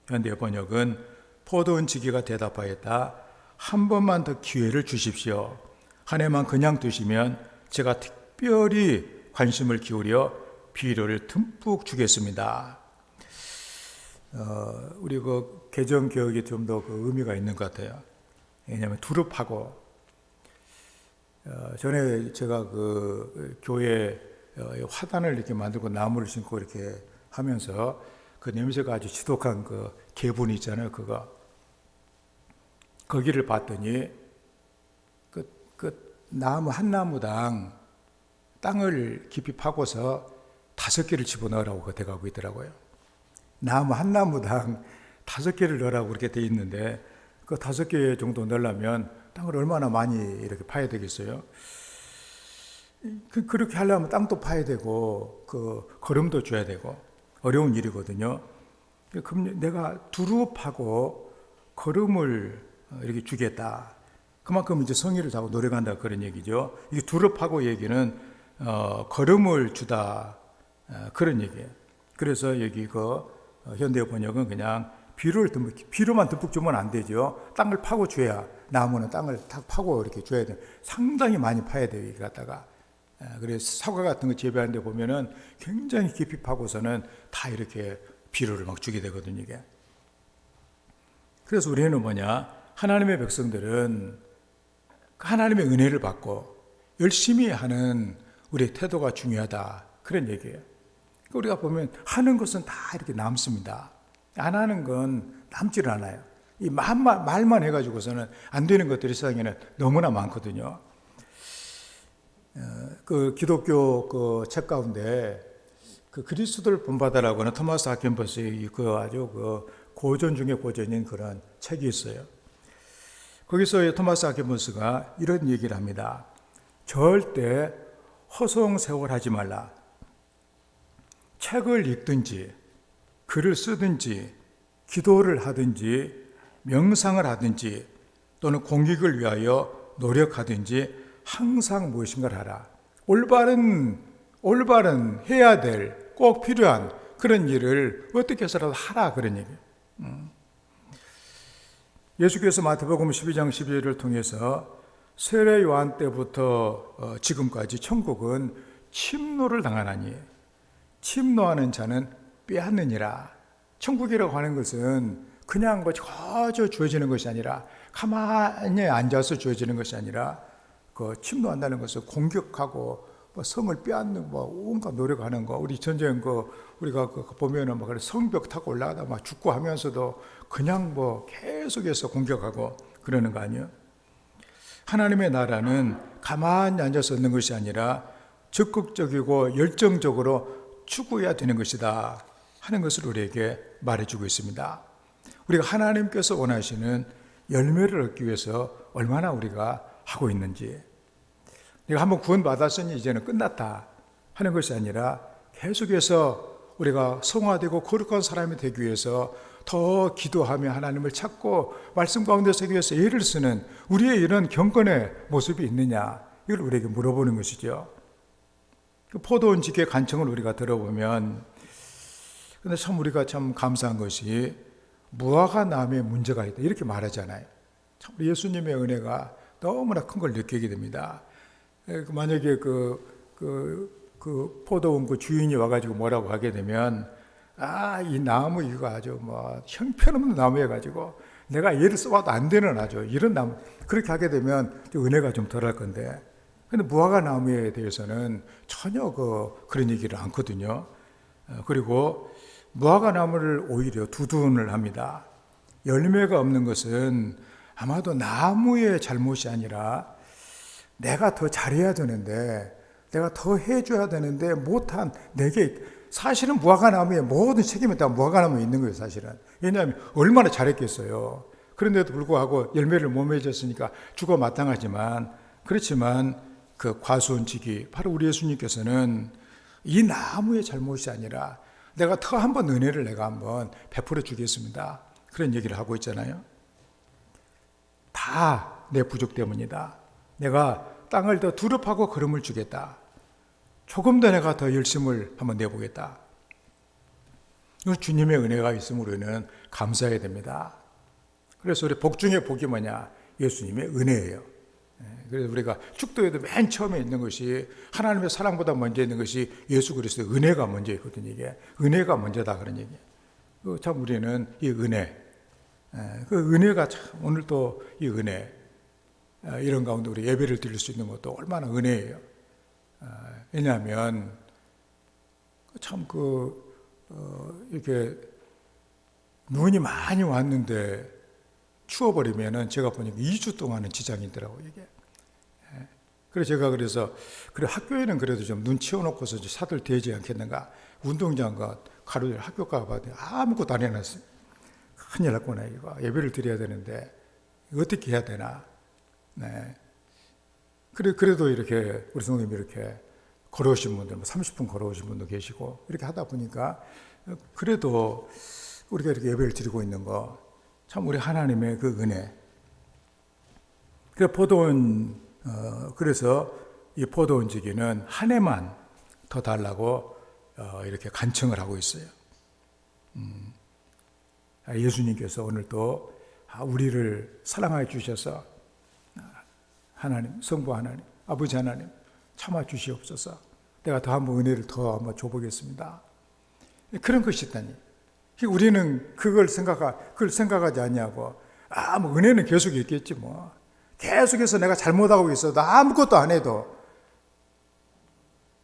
현대 번역은 포도원지기가 대답하였다. 한 번만 더 기회를 주십시오. 한 해만 그냥 두시면 제가 특별히 관심을 기울여 비료를 듬뿍 주겠습니다. 우리 그 개정 개혁이 좀 더 그 의미가 있는 것 같아요. 왜냐하면 두릅하고 전에 제가 그 교회 화단을 이렇게 만들고 나무를 심고 이렇게 하면서 그 냄새가 아주 지독한 그 개분이 있잖아요. 거기를 봤더니 그 나무 한 나무당 땅을 깊이 파고서 5개를 집어넣으라고 돼가고 있더라고요. 나무 한 나무당 5개를 넣으라고 그렇게 돼 있는데 그 5개 정도 넣으려면 땅을 얼마나 많이 이렇게 파야 되겠어요? 그렇게 하려면 땅도 파야 되고 그 거름도 줘야 되고 어려운 일이거든요. 그럼 내가 두릅하고 거름을 이렇게 주겠다. 그만큼 이제 성의를 다하고 노력한다 그런 얘기죠. 이 두릅하고 얘기는 거름을 주다 그런 얘기예요. 그래서 여기 그 현대 번역은 그냥 비료만 듬뿍 주면 안 되죠. 땅을 파고 줘야 나무는 땅을 탁 파고 이렇게 줘야 돼요. 상당히 많이 파야 돼요. 이거 갖다가. 그래서 사과 같은 거 재배하는 데 보면은 굉장히 깊이 파고서는 다 이렇게 비료를 막 주게 되거든요. 이게. 그래서 우리는 뭐냐? 하나님의 백성들은 하나님의 은혜를 받고 열심히 하는 우리의 태도가 중요하다. 그런 얘기예요. 우리가 보면 하는 것은 다 이렇게 남습니다. 안 하는 건 남질 않아요. 이 말만 해가지고서는 안 되는 것들이 세상에는 너무나 많거든요. 그 기독교 그 책 가운데 그 그리스도를 본받아라고 하는 토마스 아켄버스의 그 아주 그 고전 중에 고전인 그런 책이 있어요. 거기서 토마스 아켄버스가 이런 얘기를 합니다. 절대 허송세월하지 말라. 책을 읽든지 글을 쓰든지 기도를 하든지 명상을 하든지 또는 공익을 위하여 노력하든지 항상 무엇인가를 하라. 올바른 해야 될 꼭 필요한 그런 일을 어떻게 해서라도 하라 그런 얘기예요. 예수께서 마태복음 12장 12절을 통해서 세례 요한 때부터 지금까지 천국은 침노를 당하나니 침노하는 자는 빼앗느니라. 천국이라고 하는 것은 그냥 뭐 저저 주어지는 것이 아니라 가만히 앉아서 주어지는 것이 아니라 그 침노한다는 것은 공격하고 뭐 성을 빼앗는 뭐 온갖 노력하는 거. 우리 전쟁 우리가 보면은 막 성벽 타고 올라가다 막 죽고 하면서도 그냥 뭐 계속해서 공격하고 그러는 거 아니에요? 하나님의 나라는 가만히 앉아서 있는 것이 아니라 적극적이고 열정적으로 추구해야 되는 것이다 하는 것을 우리에게 말해주고 있습니다. 우리가 하나님께서 원하시는 열매를 얻기 위해서 얼마나 우리가 하고 있는지, 내가 한번 구원받았으니 이제는 끝났다 하는 것이 아니라 계속해서 우리가 성화되고 거룩한 사람이 되기 위해서 더 기도하며 하나님을 찾고 말씀 가운데 서기 위해서 애를 쓰는 우리의 이런 경건의 모습이 있느냐, 이걸 우리에게 물어보는 것이죠. 포도원 지기의 간청을 우리가 들어보면 근데 참 우리가 참 감사한 것이 무화과 나무에 문제가 있다 이렇게 말하잖아요. 참 우리 예수님의 은혜가 너무나 큰 걸 느끼게 됩니다. 만약에 그 포도원 그 주인이 와가지고 뭐라고 하게 되면 이 나무 이거 아주 뭐 형편없는 나무여 가지고 내가 얘를 써봐도 안 되는 아주 이런 나무, 그렇게 하게 되면 은혜가 좀 덜할 건데, 근데 무화과 나무에 대해서는 전혀 그런 얘기를 않거든요. 그리고 무화과 나무를 오히려 두둔을 합니다. 열매가 없는 것은 아마도 나무의 잘못이 아니라 내가 더 잘해야 되는데, 내가 더 해줘야 되는데 못한 내게, 사실은 무화과 나무에 모든 책임이 다 무화과 나무에 있는 거예요, 사실은. 왜냐하면 얼마나 잘했겠어요. 그런데도 불구하고 열매를 못 맺었으니까 죽어 마땅하지만, 그렇지만 그 과수원지기, 바로 우리 예수님께서는 이 나무의 잘못이 아니라 내가 더 한번 은혜를 내가 한번 베풀어 주겠습니다, 그런 얘기를 하고 있잖아요. 다 내 부족 때문이다. 내가 땅을 더 두릅하고 거름을 주겠다. 조금 더 내가 더 열심을 한번 내보겠다. 주님의 은혜가 있으면 우리는 감사해야 됩니다. 그래서 우리 복 중에 복이 뭐냐? 예수님의 은혜예요. 그래서 우리가 축도에도 맨 처음에 있는 것이 하나님의 사랑보다 먼저 있는 것이 예수 그리스도의 은혜가 먼저 있거든요. 이게 은혜가 먼저다 그런 얘기예요. 참 우리는 이 은혜, 그 은혜가 참 오늘 또 이 은혜, 이런 가운데 우리 예배를 드릴 수 있는 것도 얼마나 은혜예요. 왜냐하면 참 이렇게 눈이 많이 왔는데 추워버리면은 제가 보니까 2주 동안은 지장이 있더라고요, 이게. 그래서 그래 학교에는 그래도 좀 눈 치워놓고서 사들 되지 않겠는가. 운동장과 가로질 학교 가봤더니 아무것도 안 해놨어요. 큰일 났구나, 이거. 예배를 드려야 되는데 어떻게 해야 되나. 네. 그래도 이렇게 우리 성도님이 이렇게 걸어오신 분들, 30분 걸어오신 분도 계시고 이렇게 하다 보니까 그래도 우리가 이렇게 예배를 드리고 있는 거 참 우리 하나님의 그 은혜. 그래서 이 포도원 지기는 한 해만 더 달라고 이렇게 간청을 하고 있어요. 예수님께서 오늘도 우리를 사랑하여 주셔서 하나님, 성부 하나님, 아버지 하나님 참아 주시옵소서. 내가 더 한번 은혜를 더 한번 줘보겠습니다. 그런 것이 있다니. 우리는 그걸 생각하지 않냐고. 뭐 은혜는 계속 있겠지 뭐. 계속해서 내가 잘못하고 있어도 아무것도 안 해도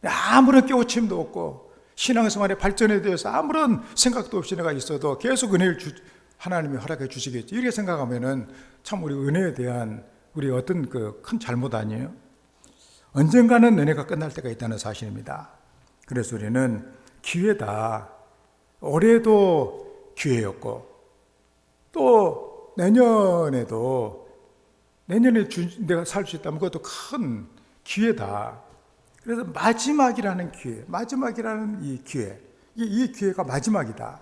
아무런 깨우침도 없고 신앙생활의 발전에 대해서 아무런 생각도 없이 내가 있어도 계속 은혜를 하나님이 허락해 주시겠지. 이렇게 생각하면은 참 우리 은혜에 대한 우리 어떤 큰 잘못 아니에요? 언젠가는 은혜가 끝날 때가 있다는 사실입니다. 그래서 우리는 기회다. 올해도 기회였고 또 내년에 내가 살 수 있다면 그것도 큰 기회다. 그래서 마지막이라는 이 기회, 이 기회가 마지막이다.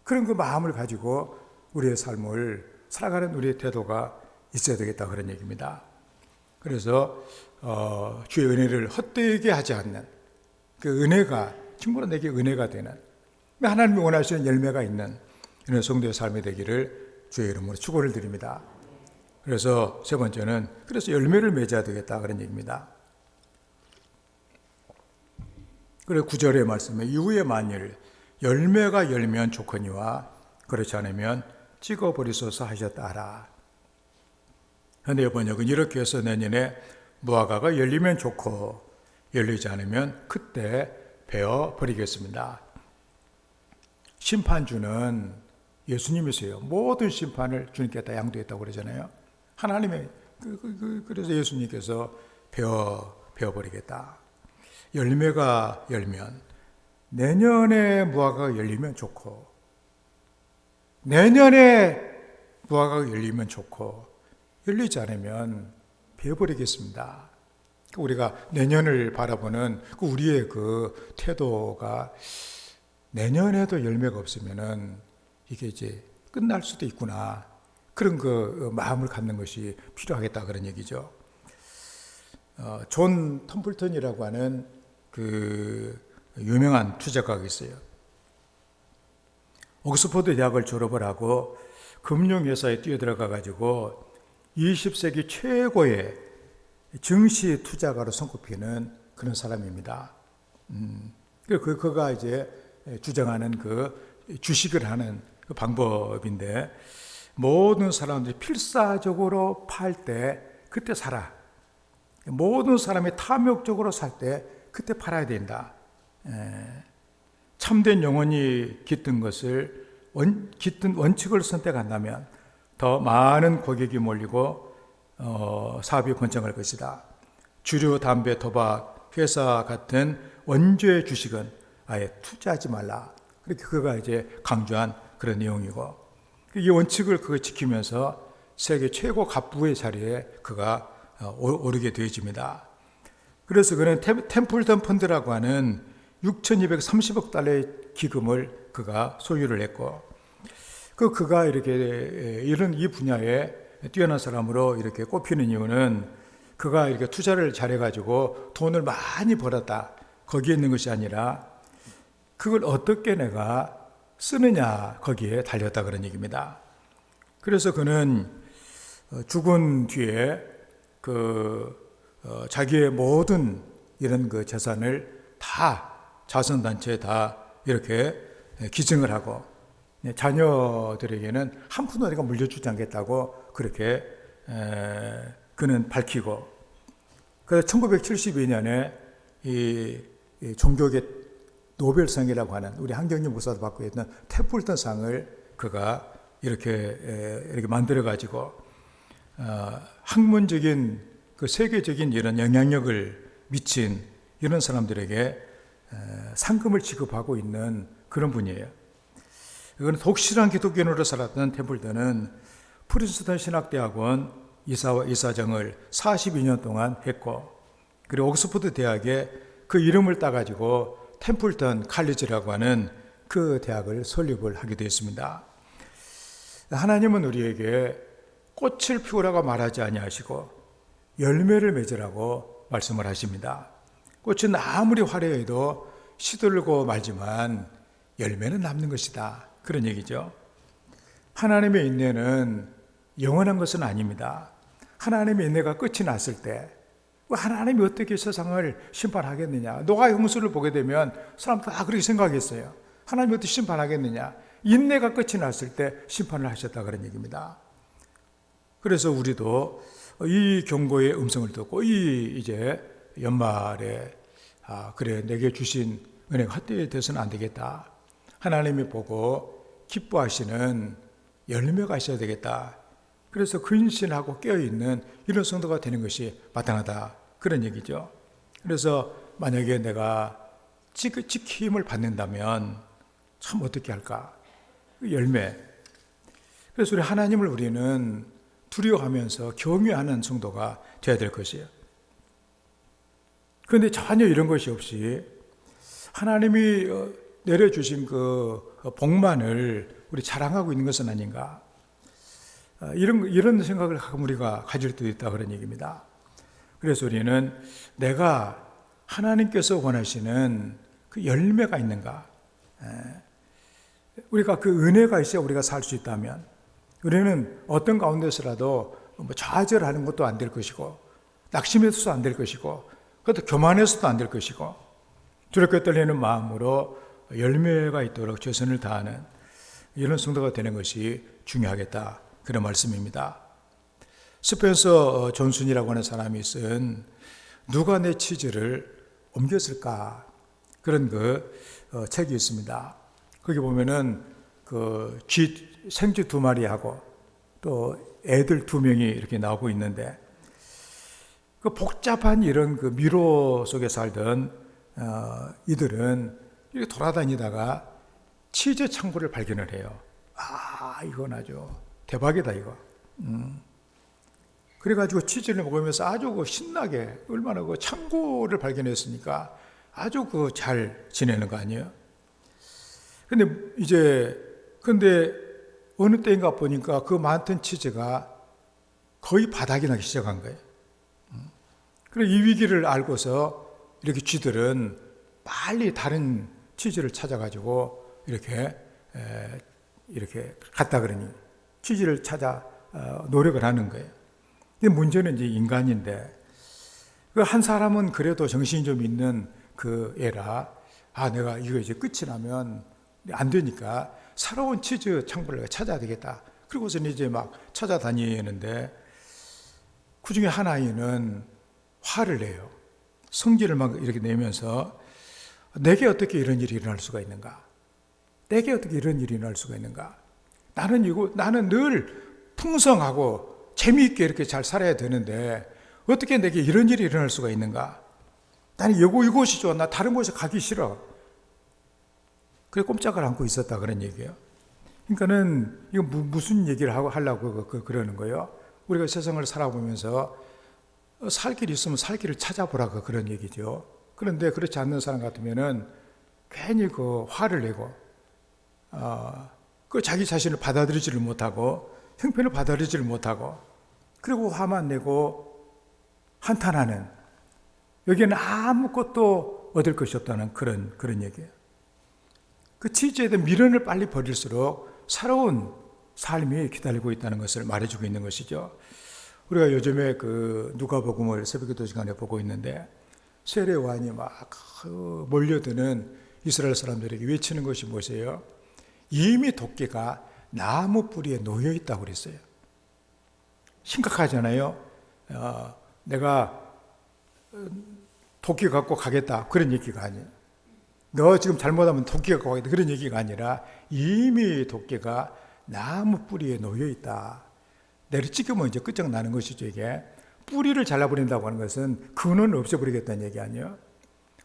그런 그 마음을 가지고 우리의 삶을 살아가는 우리의 태도가 있어야 되겠다, 그런 얘기입니다. 그래서 주의 은혜를 헛되게 하지 않는 그 은혜가 충분히 내게 은혜가 되는 하나님이 원하시는 열매가 있는 이런 성도의 삶이 되기를 주의 이름으로 축원을 드립니다. 그래서 세 번째는 그래서 열매를 맺어야 되겠다, 그런 얘기입니다. 그리고 9절의 말씀에 이후에 만일 열매가 열면 좋거니와 그렇지 않으면 찍어버리소서 하셨다라. 현대 번역은 이렇게 해서 내년에 무화과가 열리면 좋고 열리지 않으면 그때 베어버리겠습니다. 심판주는 예수님이세요. 모든 심판을 주님께 다 양도했다고 그러잖아요. 하나님의 그래서 예수님께서 베어버리겠다. 열매가 열면 내년에 무화과가 열리면 좋고 내년에 무화과가 열리면 좋고 열리지 않으면 베어버리겠습니다. 우리가 내년을 바라보는 우리의 그 태도가 내년에도 열매가 없으면은 이게 이제 끝날 수도 있구나. 그런 그 마음을 갖는 것이 필요하겠다, 그런 얘기죠. 존 텀플턴이라고 하는 그 유명한 투자가가 있어요. 옥스퍼드 대학을 졸업을 하고 금융회사에 뛰어들어가 가지고 20세기 최고의 증시 투자가로 손꼽히는 그런 사람입니다. 그가 이제 주장하는 그 주식을 하는 그 방법인데 모든 사람들이 필사적으로 팔 때 그때 사라. 모든 사람이 탐욕적으로 살 때 그때 팔아야 된다. 참된 영혼이 깃든 깃든 원칙을 선택한다면 더 많은 고객이 몰리고 사업이 번창할 것이다. 주류, 담배, 도박, 회사 같은 원조의 주식은 아예 투자하지 말라. 그렇게 그가 이제 강조한 그런 내용이고, 이 원칙을 그거 지키면서 세계 최고 갑부의 자리에 그가 오르게 되어집니다. 그래서 그는 템플턴 펀드라고 하는 6,230억 달러의 기금을 그가 소유를 했고, 그가 이렇게 이런 이 분야에 뛰어난 사람으로 이렇게 꼽히는 이유는 그가 이렇게 투자를 잘해가지고 돈을 많이 벌었다. 거기에 있는 것이 아니라 그걸 어떻게 내가 쓰느냐 거기에 달렸다, 그런 얘기입니다. 그래서 그는 죽은 뒤에 자기의 모든 이런 그 재산을 다 자선단체에 다 이렇게 기증을 하고 자녀들에게는 한 푼도 내가 물려주지 않겠다고 그렇게 그는 밝히고, 그래서 1972년에 이 종교계 노벨상이라고 하는, 우리 한경림 목사도 받고 있던 태플턴 상을 그가 이렇게 만들어 가지고 학문적인 그 세계적인 이런 영향력을 미친 이런 사람들에게 상금을 지급하고 있는 그런 분이에요. 이건 독실한 기독교인으로 살았던 템플턴은 프린스턴 신학대학원 이사장을 42년 동안 했고, 그리고 옥스퍼드 대학에 그 이름을 따가지고 템플턴 칼리지라고 하는 그 대학을 설립을 하게 되었습니다. 하나님은 우리에게 꽃을 피우라고 말하지 아니하시고 열매를 맺으라고 말씀을 하십니다. 꽃은 아무리 화려해도 시들고 말지만 열매는 남는 것이다, 그런 얘기죠. 하나님의 인내는 영원한 것은 아닙니다. 하나님의 인내가 끝이 났을 때 하나님이 어떻게 세상을 심판하겠느냐, 노아 홍수를 보게 되면 사람들 다 그렇게 생각했어요. 하나님이 어떻게 심판하겠느냐, 인내가 끝이 났을 때 심판을 하셨다, 그런 얘기입니다. 그래서 우리도 이 경고의 음성을 듣고 이제 연말에 그래, 내게 주신 은혜가 헛되이 돼서는 안 되겠다, 하나님이 보고 기뻐하시는 열매가 있어야 되겠다, 그래서 근신하고 깨어있는 이런 성도가 되는 것이 마땅하다, 그런 얘기죠. 그래서 만약에 내가 지킴을 받는다면 참 어떻게 할까, 열매. 그래서 우리는 두려워하면서 경외하는 성도가 되어야 될 것이에요. 그런데 전혀 이런 것이 없이 하나님이 내려주신 그 복만을 우리 자랑하고 있는 것은 아닌가, 이런 생각을 가끔 우리가 가질 때도 있다, 그런 얘기입니다. 그래서 우리는 내가 하나님께서 원하시는 그 열매가 있는가, 우리가 그 은혜가 있어야 우리가 살 수 있다면, 우리는 어떤 가운데서라도 좌절하는 것도 안 될 것이고, 낙심해서도 안 될 것이고, 그것도 교만해서도 안 될 것이고, 두렵게 떨리는 마음으로 열매가 있도록 최선을 다하는 이런 성도가 되는 것이 중요하겠다, 그런 말씀입니다. 스펜서 존슨이라고 하는 사람이 쓴 누가 내 치즈를 옮겼을까, 그런 책이 있습니다. 거기 보면은 생쥐 2마리하고 또 애들 2명이 이렇게 나오고 있는데, 그 복잡한 이런 그 미로 속에 살던 이들은 이렇게 돌아다니다가 치즈 창고를 발견을 해요. 이건 아주 대박이다, 이거. 그래가지고 치즈를 먹으면서 아주 신나게, 얼마나 창고를 발견했으니까 아주 잘 지내는 거 아니에요? 근데 어느 때인가 보니까 그 많던 치즈가 거의 바닥이 나기 시작한 거예요. 그래서 이 위기를 알고서 이렇게 쥐들은 빨리 다른 치즈를 찾아가지고 이렇게 갔다 그러니 치즈를 찾아 노력을 하는 거예요. 근데 문제는 이제 인간인데, 그 한 사람은 그래도 정신이 좀 있는 그 애라, 내가 이거 이제 끝이 나면 안 되니까 새로운 치즈 창고를 찾아야 되겠다. 그리고서는 이제 막 찾아다니는데, 그 중에 한 아이는 화를 내요. 성질을 막 이렇게 내면서, 내게 어떻게 이런 일이 일어날 수가 있는가? 내게 어떻게 이런 일이 일어날 수가 있는가? 나는 늘 풍성하고 재미있게 이렇게 잘 살아야 되는데 어떻게 내게 이런 일이 일어날 수가 있는가? 나는 이곳이 좋아. 나 다른 곳에 가기 싫어. 그래 꼼짝을 않고 있었다, 그런 얘기예요. 그러니까는 이거 무슨 얘기를 하려고 그러는 거예요? 우리가 세상을 살아보면서 살 길이 있으면 살 길을 찾아보라고, 그런 얘기죠. 그런데 그렇지 않는 사람 같으면은 괜히 화를 내고, 자기 자신을 받아들이지를 못하고, 형편을 받아들이지를 못하고, 그리고 화만 내고 한탄하는, 여기에는 아무것도 얻을 것이 없다는 그런 얘기예요. 그 치즈에 대한 미련을 빨리 버릴수록 새로운 삶이 기다리고 있다는 것을 말해주고 있는 것이죠. 우리가 요즘에 누가복음을 새벽기도 시간에 보고 있는데, 세례 요한이 막 몰려드는 이스라엘 사람들에게 외치는 것이 무엇이에요? 이미 도끼가 나무 뿌리에 놓여 있다고 그랬어요. 심각하잖아요. 내가 도끼 갖고 가겠다 그런 얘기가 아니에요. 너 지금 잘못하면 도끼 갖고 가겠다 그런 얘기가 아니라 이미 도끼가 나무 뿌리에 놓여 있다. 내를 찍으면 이제 끝장나는 것이죠. 이게 뿌리를 잘라버린다고 하는 것은 근원을 없애버리겠다는 얘기 아니에요.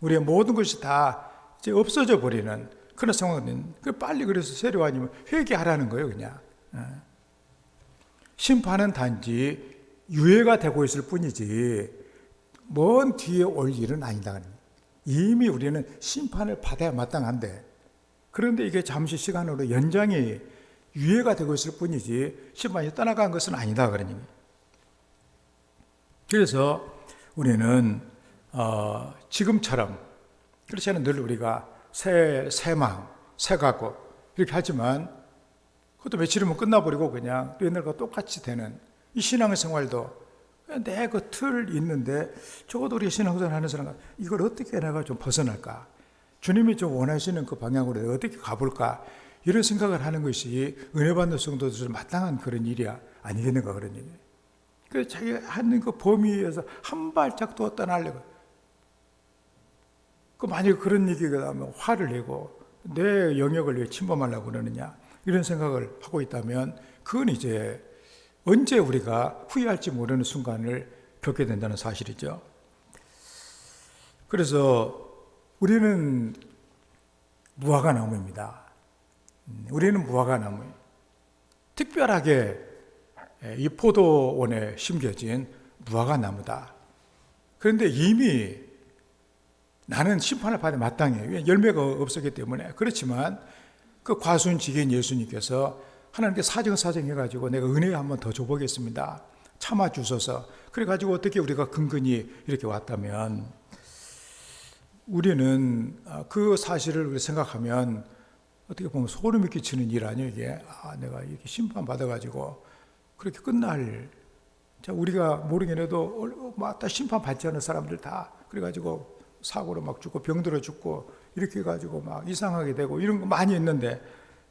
우리의 모든 것이 다 이제 없어져 버리는 그런 상황은 빨리 그래서 세례 아니면 회개하라는 거예요. 그냥 심판은 단지 유예가 되고 있을 뿐이지 먼 뒤에 올 일은 아니다. 이미 우리는 심판을 받아야 마땅한데, 그런데 이게 잠시 시간으로 연장이 유예가 되고 있을 뿐이지 심판이 떠나간 것은 아니다. 그러니 그래서 우리는 지금처럼 그렇지 않은 늘 우리가 새 마음, 새 각오 이렇게 하지만 그것도 며칠이면 끝나버리고 그냥 옛날과 똑같이 되는 이 신앙생활도 내 그 틀 있는데 적어도 우리 신앙생활 하는 사람은 이걸 어떻게 내가 좀 벗어날까? 주님이 좀 원하시는 그 방향으로 어떻게 가볼까? 이런 생각을 하는 것이 은혜 받는 성도들 마땅한 그런 일이 아니겠는가 그런 일이에요. 그래서 자기가 하는 그 범위에서 한 발짝도 떠나려고. 만약에 그런 얘기가 나면 화를 내고 내 영역을 왜 침범하려고 그러느냐 이런 생각을 하고 있다면 그건 이제 언제 우리가 후회할지 모르는 순간을 겪게 된다는 사실이죠. 그래서 우리는 무화과나무입니다. 우리는 무화과나무예요. 특별하게 이 포도원에 심겨진 무화과나무다. 그런데 이미 나는 심판을 받아 마땅해요. 열매가 없었기 때문에. 그렇지만 그 과순지기인 예수님께서 하나님께 사정해가지고 내가 은혜 한번 더 줘보겠습니다. 참아주셔서. 그래가지고 어떻게 우리가 근근히 이렇게 왔다면 우리는 그 사실을 우리 생각하면 어떻게 보면 소름이 끼치는 일 아니에요, 이게. 내가 이렇게 심판받아가지고 그렇게 끝날. 자, 우리가 모르긴 해도 다 심판받지 않은 사람들 다 그래가지고 사고로 막 죽고 병들어 죽고 이렇게 해가지고 막 이상하게 되고 이런 거 많이 있는데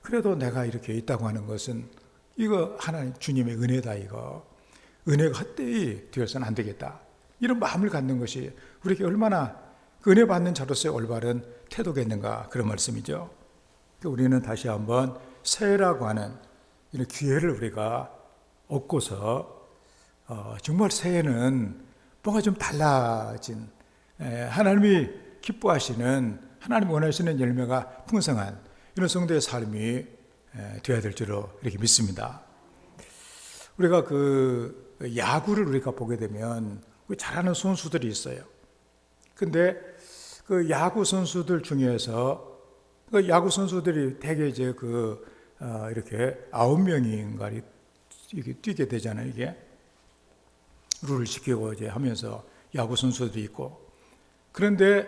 그래도 내가 이렇게 있다고 하는 것은 이거 하나님 주님의 은혜다. 이거 은혜가 헛되이 되어서는 안 되겠다. 이런 마음을 갖는 것이 우리에게 얼마나 그 은혜 받는 자로서의 올바른 태도겠는가 그런 말씀이죠. 우리는 다시 한번 새해라고 하는 이런 기회를 우리가 얻고서 정말 새해는 뭔가 좀 달라진 하나님이 기뻐하시는 하나님이 원하시는 열매가 풍성한 이런 성도의 삶이 되어야 될 줄로 이렇게 믿습니다. 우리가 그 야구를 우리가 보게 되면 잘하는 선수들이 있어요. 근데 그 야구 선수들 중에서 그 야구 선수들이 대개 이제 이렇게 9명인가 이렇게 뛰게 되잖아요. 이게 룰을 지키고 이제 하면서 야구 선수들이 있고, 그런데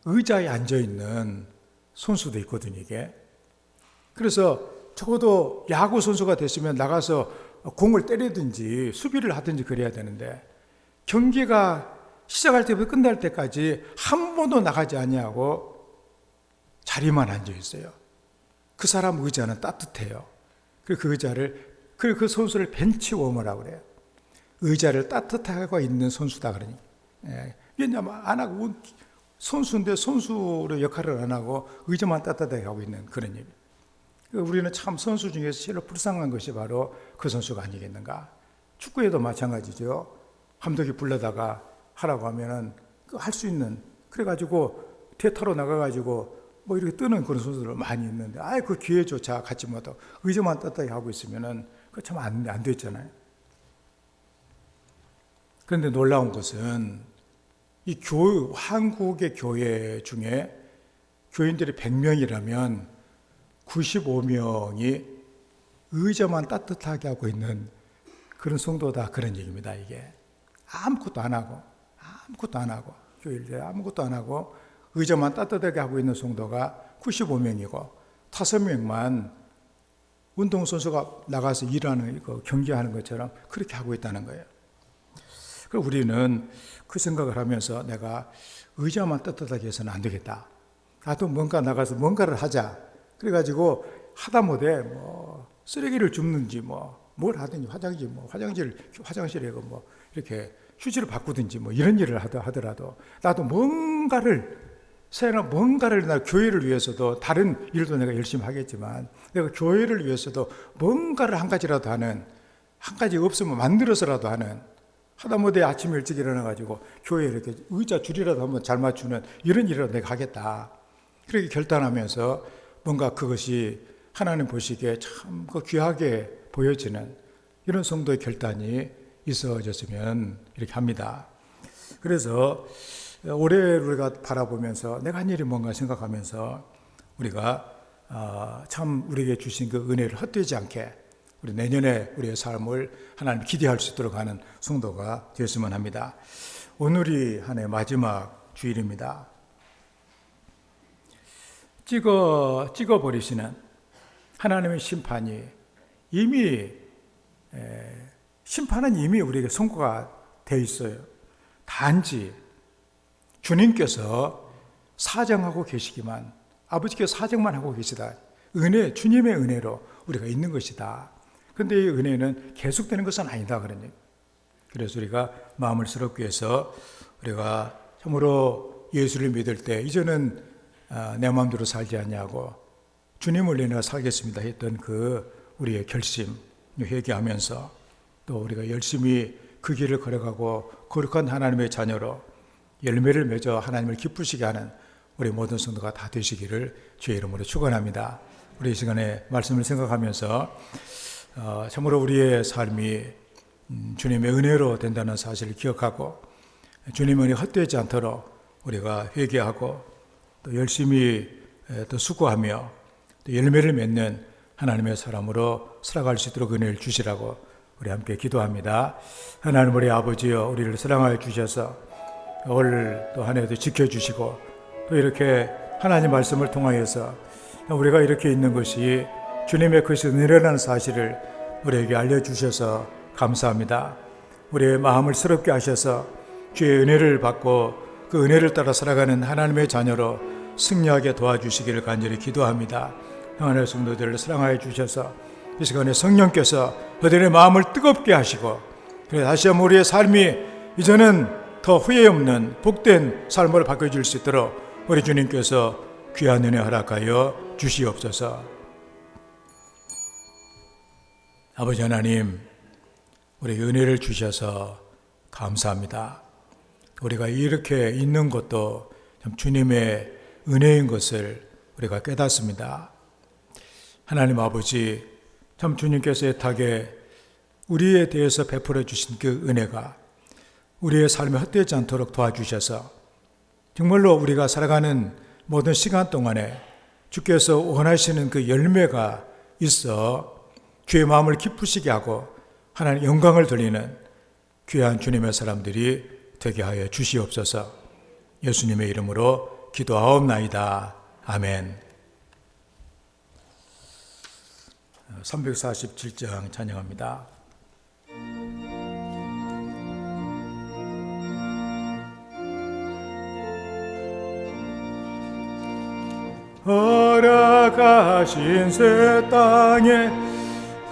의자에 앉아 있는 선수도 있거든요, 이게. 그래서 적어도 야구 선수가 됐으면 나가서 공을 때리든지 수비를 하든지 그래야 되는데 경기가 시작할 때부터 끝날 때까지 한 번도 나가지 아니하고 자리만 앉아 있어요. 그 사람 의자는 따뜻해요. 그리고 그 의자를, 그리고 그 선수를 벤치워머라고 그래요. 의자를 따뜻하게 있는 선수다 그러니. 왜냐하면 안 하고 선수인데 선수의 역할을 안 하고 의자만 따뜻하게 하고 있는 그런 일. 우리는 참 선수 중에서 제일 불쌍한 것이 바로 그 선수가 아니겠는가. 축구에도 마찬가지죠. 감독이 불러다가 하라고 하면은 할 수 있는, 그래가지고 대타로 나가가지고 뭐 이렇게 뜨는 그런 선수들 많이 있는데 그 기회조차 갖지 못하고 의자만 따뜻하게 하고 있으면은 그 참 안 됐잖아요. 그런데 놀라운 것은 이 한국의 교회 중에 교인들이 100명이라면 95명이 의자만 따뜻하게 하고 있는 그런 성도다, 그런 얘기입니다. 이게 아무것도 안 하고 교회에 아무것도 안 하고 의자만 따뜻하게 하고 있는 성도가 95명이고 5명만 운동선수가 나가서 일하는 경기하는 것처럼 그렇게 하고 있다는 거예요. 그리고 우리는 그 생각을 하면서 내가 의자만 따뜻하게 해서는 안 되겠다. 나도 뭔가 나가서 뭔가를 하자. 그래가지고 하다못해 뭐 쓰레기를 줍는지 뭘 하든지 화장실에 뭐 이렇게 휴지를 바꾸든지 뭐 이런 일을 하더라도 나도 뭔가를 나 교회를 위해서도 다른 일도 내가 열심히 하겠지만 내가 교회를 위해서도 뭔가를 한 가지라도 하는, 한 가지 없으면 만들어서라도 하는, 하다못해 아침 일찍 일어나가지고 교회에 이렇게 의자 줄이라도 한번 잘 맞추는 이런 일을 내가 하겠다. 그렇게 결단하면서 뭔가 그것이 하나님 보시기에 참 귀하게 보여지는 이런 성도의 결단이 있어졌으면 이렇게 합니다. 그래서 올해를 우리가 바라보면서 내가 한 일이 뭔가 생각하면서 우리가 참 우리에게 주신 그 은혜를 헛되지 않게 우리 내년에 우리의 삶을 하나님 기대할 수 있도록 하는 성도가 되었으면 합니다. 오늘이 한 해 마지막 주일입니다. 찍어버리시는 하나님의 심판이 심판은 이미 우리에게 선고가 되어 있어요. 단지 주님께서 사정하고 계시기만, 아버지께서 사정만 하고 계시다. 주님의 은혜로 우리가 있는 것이다. 그런데 이 은혜는 계속되는 것은 아니다. 그래서 우리가 마음을 새롭게 해서 우리가 참으로 예수를 믿을 때 이제는 내 마음대로 살지 않냐고 주님을 위해 살겠습니다 했던 그 우리의 결심 회개하면서 또 우리가 열심히 그 길을 걸어가고 거룩한 하나님의 자녀로 열매를 맺어 하나님을 기쁘시게 하는 우리 모든 성도가 다 되시기를 주의 이름으로 축원합니다. 우리 이 시간에 말씀을 생각하면서 참으로 우리의 삶이 주님의 은혜로 된다는 사실을 기억하고 주님의 은혜 헛되지 않도록 우리가 회개하고 또 열심히 또 수고하며 또 열매를 맺는 하나님의 사람으로 살아갈 수 있도록 은혜를 주시라고 우리 함께 기도합니다. 하나님 우리 아버지여, 우리를 사랑하여 주셔서 올 또 한 해도 지켜주시고 또 이렇게 하나님 말씀을 통하여서 우리가 이렇게 있는 것이 주님의 크신 은혜라는 사실을 우리에게 알려주셔서 감사합니다. 우리의 마음을 새롭게 하셔서 주의 은혜를 받고 그 은혜를 따라 살아가는 하나님의 자녀로 승리하게 도와주시기를 간절히 기도합니다. 하나님의 성도들을 사랑하여 주셔서 이 시간에 성령께서 그들의 마음을 뜨겁게 하시고 그래서 다시 한번 우리의 삶이 이제는 더 후회 없는 복된 삶으로 바꿔줄 수 있도록 우리 주님께서 귀한 은혜 허락하여 주시옵소서. 아버지 하나님, 우리에게 은혜를 주셔서 감사합니다. 우리가 이렇게 있는 것도 참 주님의 은혜인 것을 우리가 깨닫습니다. 하나님 아버지, 참 주님께서 애타게 우리에 대해서 베풀어 주신 그 은혜가 우리의 삶에 헛되지 않도록 도와주셔서 정말로 우리가 살아가는 모든 시간 동안에 주께서 원하시는 그 열매가 있어 주의 마음을 기쁘시게 하고 하나님 영광을 돌리는 귀한 주님의 사람들이 되게 하여 주시옵소서. 예수님의 이름으로 기도하옵나이다. 아멘. 347장 찬양합니다. 허락하신 새 땅에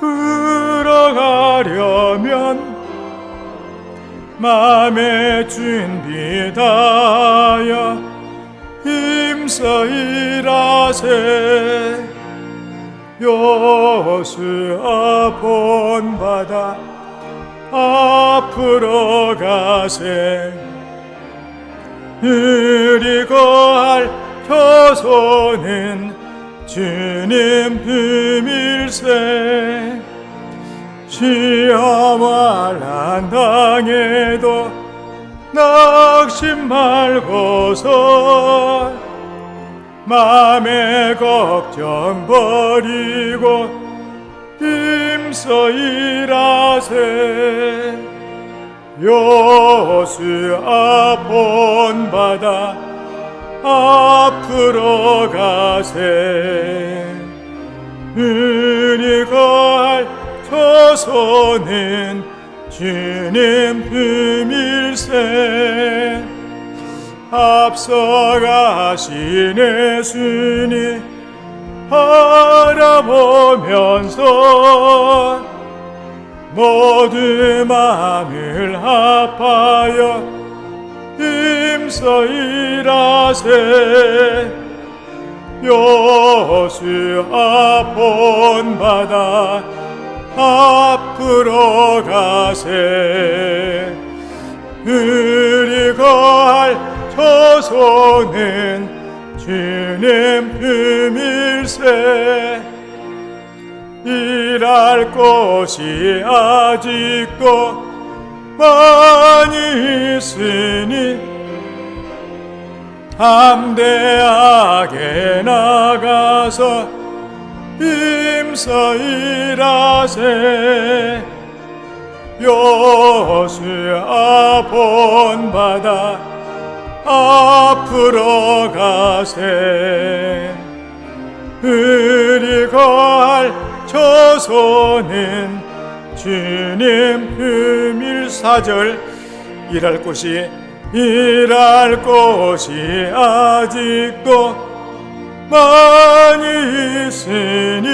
들어가려면 마음의 준비 다하여 힘써 일하세. 여호수아 본받아 앞으로 가세. 이리 거할 처소는 주님 품일세. 시험을 안 당해도 낙심 말고서 마음의 걱정 버리고 힘써 일하세. 여호수아 본받아 앞으로 가세. 은이 거할 처소는 주님 품일세. 앞서가시네 주님 바라보면서 모두 마음을 합하여 힘써 일하세. 여수아 본받아 앞으로 가세. 우리 거할 조소는 주님 품일세. 일할 곳이 아직도 많이 있으니 담대하게 나가서 힘써 일하세. 여수아 본받아 앞으로 가세. 우리 거할 조소는 주님 품일. 4절 일할 곳이 아직도 많이 있으니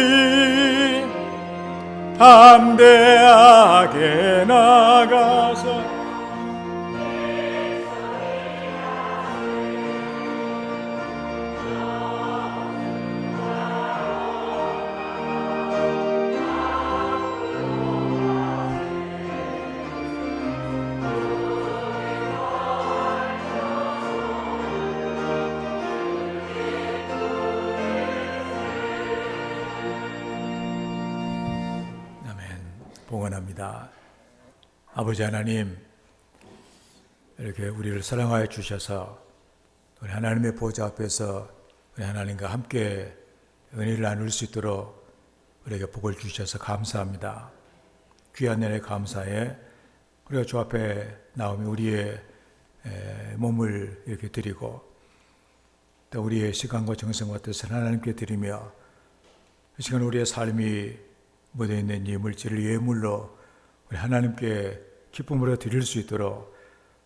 담대하게 나가서 봉헌합니다. 아버지 하나님, 이렇게 우리를 사랑하여 주셔서 우리 하나님의 보좌 앞에서 우리 하나님과 함께 은혜를 나눌 수 있도록 우리에게 복을 주셔서 감사합니다. 귀한 은혜 감사해 우리가 주 앞에 나오며 우리의 몸을 이렇게 드리고 또 우리의 시간과 정성과 뜻을 하나님께 드리며 이 시간 우리의 삶이 묻어있는 이 물질을 예물로 우리 하나님께 기쁨으로 드릴 수 있도록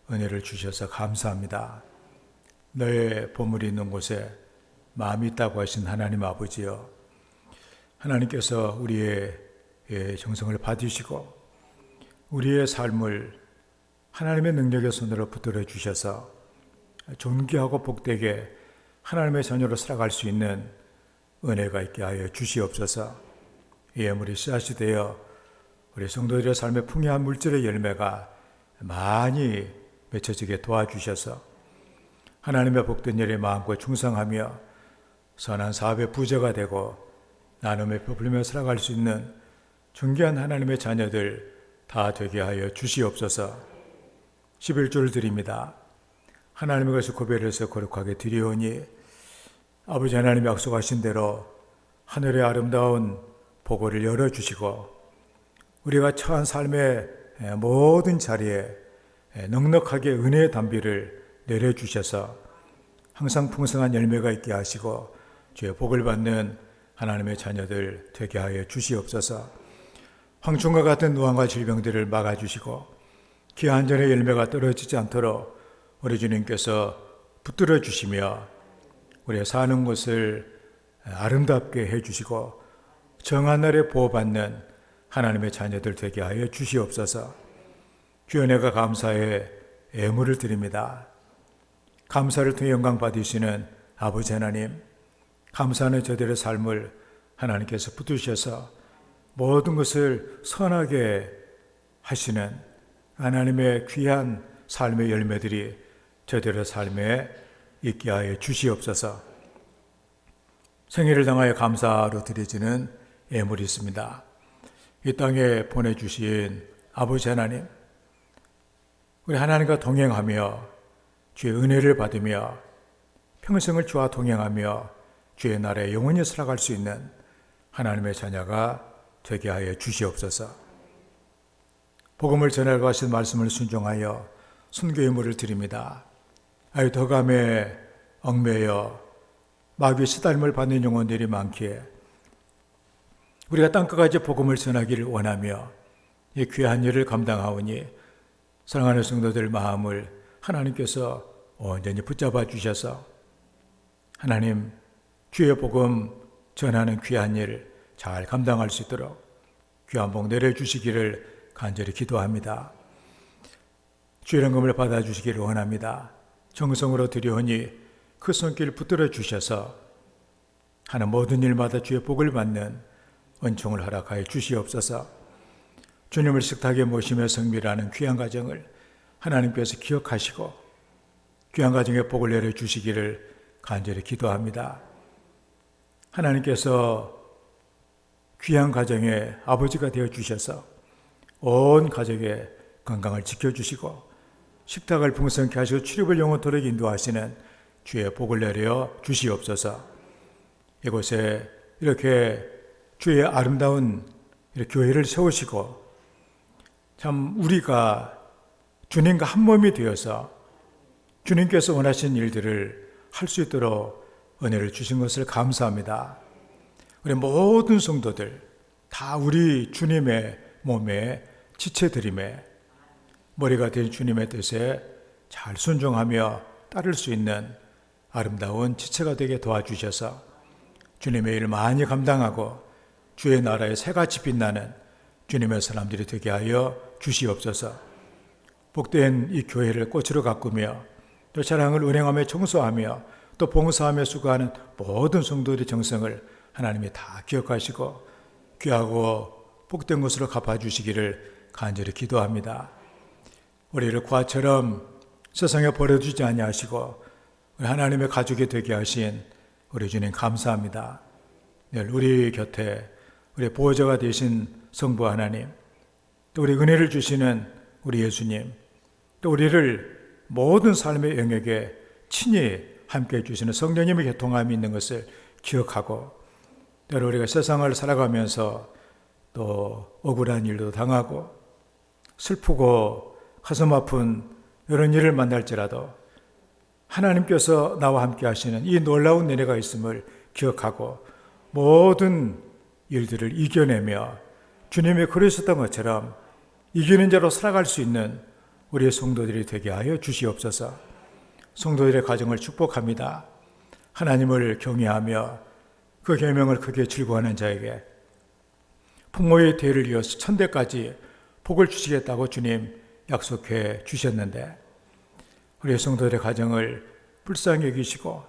은혜를 주셔서 감사합니다. 너의 보물이 있는 곳에 마음이 있다고 하신 하나님 아버지여, 하나님께서 우리의 정성을 받으시고 우리의 삶을 하나님의 능력의 손으로 붙들어 주셔서 존귀하고 복되게 하나님의 자녀로 살아갈 수 있는 은혜가 있게 하여 주시옵소서. 예물이 씨앗이 되어 우리 성도들의 삶의 풍요한 물질의 열매가 많이 맺혀지게 도와주셔서 하나님의 복된 일에 마음과 충성하며 선한 사업의 부재가 되고 나눔의 베풀며 살아갈 수 있는 존귀한 하나님의 자녀들 다 되게 하여 주시옵소서. 11조를 드립니다. 하나님의 것을 고별해서 거룩하게 드리오니 아버지 하나님이 약속하신 대로 하늘의 아름다운 보고를 열어주시고 우리가 처한 삶의 모든 자리에 넉넉하게 은혜의 담비를 내려주셔서 항상 풍성한 열매가 있게 하시고 주의 복을 받는 하나님의 자녀들 되게 하여 주시옵소서. 황충과 같은 노환과 질병들을 막아주시고 귀한 전의 열매가 떨어지지 않도록 우리 주님께서 붙들어 주시며 우리의 사는 곳을 아름답게 해주시고 정한 날에 보호받는 하나님의 자녀들 되게 하여 주시옵소서. 귀은혜가 감사의 예물을 드립니다. 감사를 통해 영광 받으시는 아버지 하나님, 감사하는 저들의 삶을 하나님께서 붙드셔서 모든 것을 선하게 하시는 하나님의 귀한 삶의 열매들이 저들의 삶에 있게 하여 주시옵소서. 생일을 당하여 감사로 드려지는 예물이 있습니다. 이 땅에 보내주신 아버지 하나님, 우리 하나님과 동행하며 주의 은혜를 받으며 평생을 주와 동행하며 주의 나라에 영원히 살아갈 수 있는 하나님의 자녀가 되게 하여 주시옵소서. 복음을 전하고 하신 말씀을 순종하여 순교의 물을 드립니다. 아유 덕암에 얽매여 마귀의 시달림을 받는 영혼들이 많기에 우리가 땅끝까지 복음을 전하기를 원하며 이 귀한 일을 감당하오니 사랑하는 성도들 마음을 하나님께서 온전히 붙잡아 주셔서 하나님 주의 복음 전하는 귀한 일 잘 감당할 수 있도록 귀한 복 내려주시기를 간절히 기도합니다. 주의 은금을 받아주시기를 원합니다. 정성으로 드려오니 그 손길 붙들어 주셔서 하는 모든 일마다 주의 복을 받는 은총을 허락하여 주시옵소서. 주님을 식탁에 모시며 성밀하는 귀한 가정을 하나님께서 기억하시고 귀한 가정에 복을 내려주시기를 간절히 기도합니다. 하나님께서 귀한 가정의 아버지가 되어주셔서 온 가족의 건강을 지켜주시고 식탁을 풍성케 하시고 출입을 영원토록 인도하시는 주의 복을 내려 주시옵소서. 이곳에 이렇게 주의 아름다운 교회를 세우시고 참 우리가 주님과 한 몸이 되어서 주님께서 원하신 일들을 할 수 있도록 은혜를 주신 것을 감사합니다. 우리 모든 성도들 다 우리 주님의 몸에 지체드림에 머리가 된 주님의 뜻에 잘 순종하며 따를 수 있는 아름다운 지체가 되게 도와주셔서 주님의 일 많이 감당하고 주의 나라에 새같이 빛나는 주님의 사람들이 되게 하여 주시옵소서. 복된 이 교회를 꽃으로 가꾸며 또 사랑을 운행하며 청소하며 또 봉사하며 수고하는 모든 성도들의 정성을 하나님이 다 기억하시고 귀하고 복된 것으로 갚아주시기를 간절히 기도합니다. 우리를 과처럼 세상에 버려두지 아니하시고 우리 하나님의 가족이 되게 하신 우리 주님 감사합니다. 늘 우리 곁에 우리 보호자가 되신 성부 하나님, 또 우리 은혜를 주시는 우리 예수님, 또 우리를 모든 삶의 영역에 친히 함께해 주시는 성령님의 교통함이 있는 것을 기억하고 때로 우리가 세상을 살아가면서 또 억울한 일도 당하고 슬프고 가슴 아픈 이런 일을 만날지라도 하나님께서 나와 함께 하시는 이 놀라운 은혜가 있음을 기억하고 모든 일들을 이겨내며 주님이 그러셨던 것처럼 이기는 자로 살아갈 수 있는 우리의 성도들이 되게 하여 주시옵소서. 성도들의 가정을 축복합니다. 하나님을 경외하며 그 계명을 크게 즐거워하는 자에게 부모의 대를 이어서 천대까지 복을 주시겠다고 주님 약속해 주셨는데 우리 성도들의 가정을 불쌍히 여기시고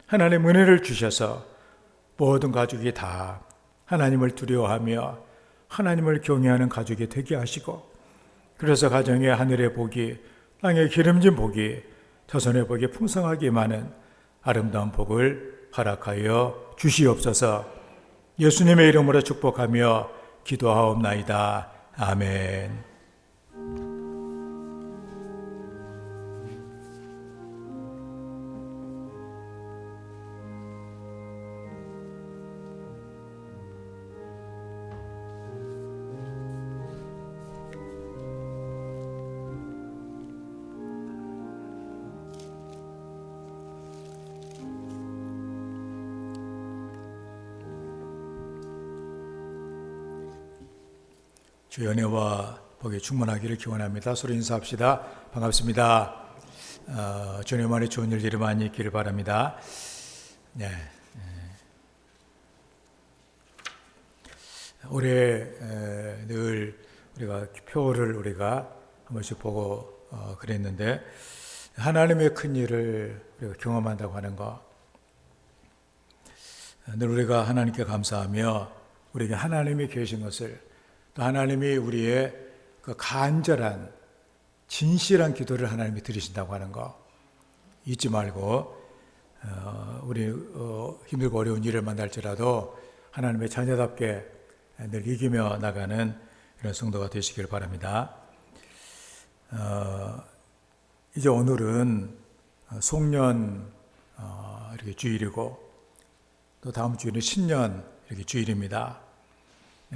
하나님의 은혜를 주셔서 모든 가족이 다 하나님을 두려워하며 하나님을 경외하는 가족이 되게 하시고 그래서 가정에 하늘의 복이 땅에 기름진 복이 자손의 복이 풍성하게 많은 아름다운 복을 허락하여 주시옵소서. 예수님의 이름으로 축복하며 기도하옵나이다. 아멘. 주의 은혜와 복이 충만하기를 기원합니다. 서로 인사합시다. 반갑습니다. 주님 안에 좋은 일들이 많이 있기를 바랍니다. 네. 올해 늘 우리가 표를 우리가 한 번씩 보고 그랬는데 하나님의 큰 일을 우리가 경험한다고 하는 거, 늘 우리가 하나님께 감사하며 우리에게 하나님이 계신 것을 또 하나님이 우리의 그 간절한 진실한 기도를 하나님이 들으신다고 하는 거 잊지 말고 우리 힘들고 어려운 일을 만날지라도 하나님의 자녀답게 늘 이기며 나가는 이런 성도가 되시길 바랍니다. 이제 오늘은 송년 이렇게 주일이고 또 다음 주일은 신년 이렇게 주일입니다.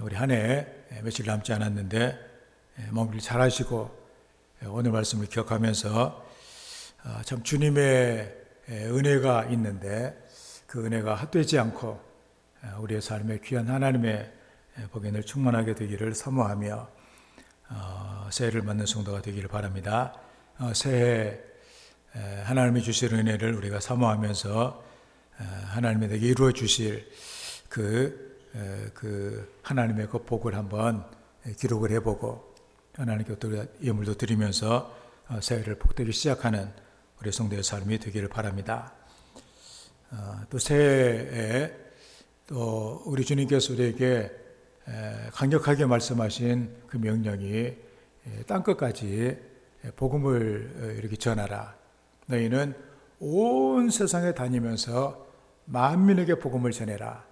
우리 한 해 며칠 남지 않았는데 마무리 잘 하시고 오늘 말씀을 기억하면서 참 주님의 은혜가 있는데 그 은혜가 헛되지 않고 우리의 삶에 귀한 하나님의 복에 늘 충만하게 되기를 사모하며 새해를 맞는 성도가 되기를 바랍니다. 새해 하나님이 주실 은혜를 우리가 사모하면서 하나님이 내게 이루어 주실 그 하나님의 그 복을 한번 기록을 해보고 하나님께 또 예물도 드리면서 새해를 복되게 시작하는 우리 성도의 삶이 되기를 바랍니다. 또 새해에 또 우리 주님께서 우리에게 강력하게 말씀하신 그 명령이 땅끝까지 복음을 이렇게 전하라. 너희는 온 세상에 다니면서 만민에게 복음을 전해라.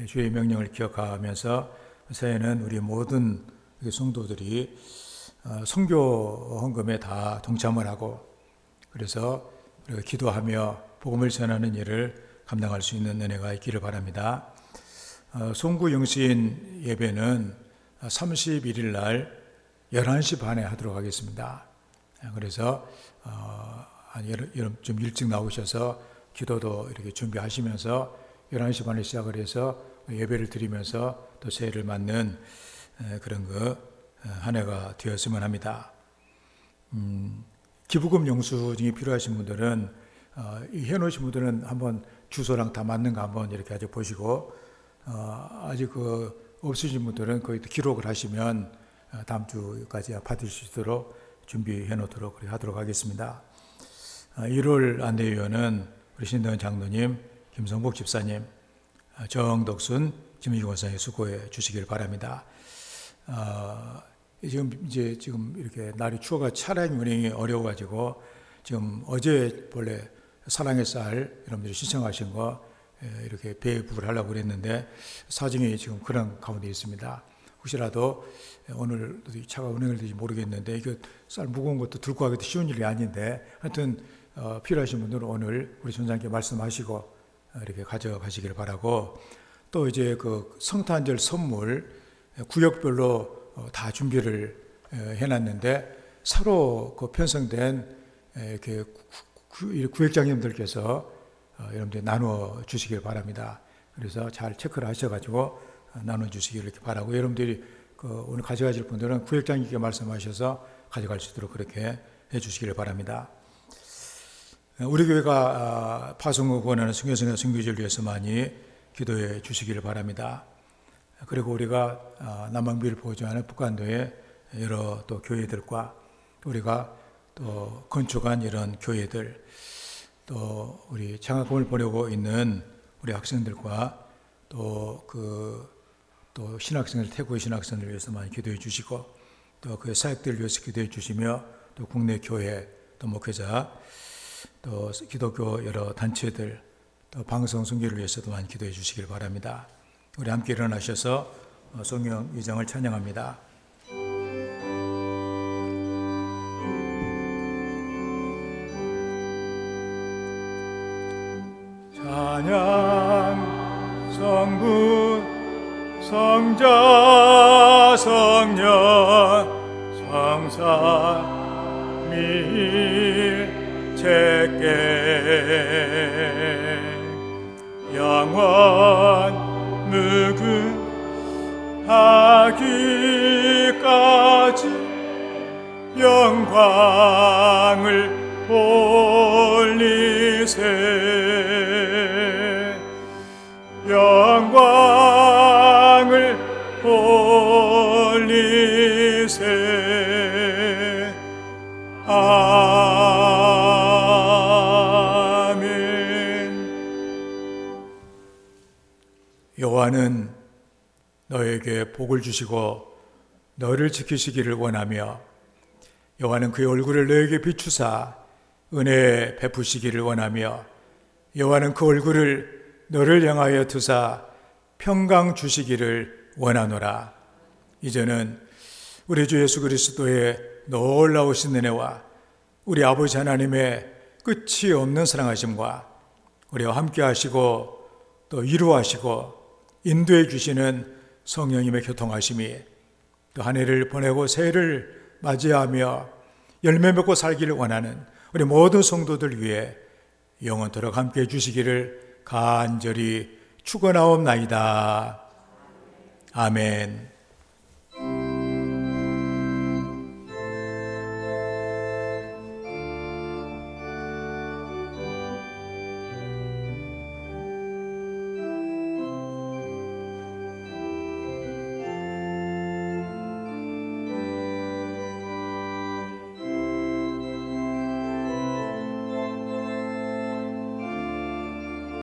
주의 명령을 기억하면서 새해는 우리 모든 성도들이 선교 헌금에 다 동참을 하고 그래서 우리가 기도하며 복음을 전하는 일을 감당할 수 있는 은혜가 있기를 바랍니다. 송구 영신 예배는 31일 날 11시 반에 하도록 하겠습니다. 그래서 좀 일찍 나오셔서 기도도 이렇게 준비하시면서 11시 반에 시작을 해서 예배를 드리면서 또 새해를 맞는 그런 한 해가 되었으면 합니다. 기부금 영수증이 필요하신 분들은 해놓으신 분들은 한번 주소랑 다 맞는가 한번 이렇게 아주 보시고 아직 없으신 분들은 거의 기록을 하시면 다음 주까지 받으실 수 있도록 준비해 놓도록 그렇게 하도록 하겠습니다. 1월 안내위원은 우리 신대원 장로님, 김성복 집사님, 정덕순, 김희경 원사님 수고해 주시길 바랍니다. 지금 이렇게 날이 추워가 차량 운행이 어려워가지고 지금 어제 본래 사랑의 쌀 여러분들이 신청하신 거 이렇게 배부를 하려고 그랬는데 사정이 지금 그런 가운데 있습니다. 혹시라도 오늘 차가 운행을 될지 모르겠는데 이거 쌀 무거운 것도 들고 가기도 쉬운 일이 아닌데 하여튼 필요하신 분들은 오늘 우리 전장님께 말씀하시고 이렇게 가져가시길 바라고 또 이제 그 성탄절 선물 구역별로 다 준비를 해놨는데 서로 그 편성된 이렇게 구역장님들께서 여러분들 나누어 주시길 바랍니다. 그래서 잘 체크를 하셔가지고 나눠 주시기를 이렇게 바라고 여러분들이 오늘 가져가실 분들은 구역장님께 말씀하셔서 가져갈 수 있도록 그렇게 해주시기를 바랍니다. 우리 교회가 파송을 원하는 순교성의 순교지를 위해서 많이 기도해 주시기를 바랍니다. 그리고 우리가 남방비를 보조하는 북한도의 여러 또 교회들과 우리가 또 건축한 이런 교회들 또 우리 장학금을 보내고 있는 우리 학생들과 또 신학생들 태국의 신학생을 위해서 많이 기도해 주시고 또 그 사역들을 위해서 기도해 주시며 또 국내 교회 또 목회자 또 기독교 여러 단체들 또 방송 선교를 위해서도 많이 기도해 주시길 바랍니다. 우리 함께 일어나셔서 성령 2장을 찬양합니다. 찬양 성부 성자 성령 성삼 일체께 영원 무궁하기까지 영광을 돌리세 영광을 돌리세 아멘. 여호와는 너에게 복을 주시고 너를 지키시기를 원하며 여호와는 그의 얼굴을 너에게 비추사 은혜 베푸시기를 원하며 여호와는 그 얼굴을 너를 향하여 두사 평강 주시기를 원하노라. 이제는 우리 주 예수 그리스도의 놀라우신 은혜와 우리 아버지 하나님의 끝이 없는 사랑하심과 우리와 함께 하시고 또 위로하시고 인도해 주시는 성령님의 교통하심이 또 한 해를 보내고 새해를 맞이하며 열매 맺고 살기를 원하는 우리 모든 성도들 위해 영원토록 함께 해주시기를 간절히 축원하옵나이다. 아멘.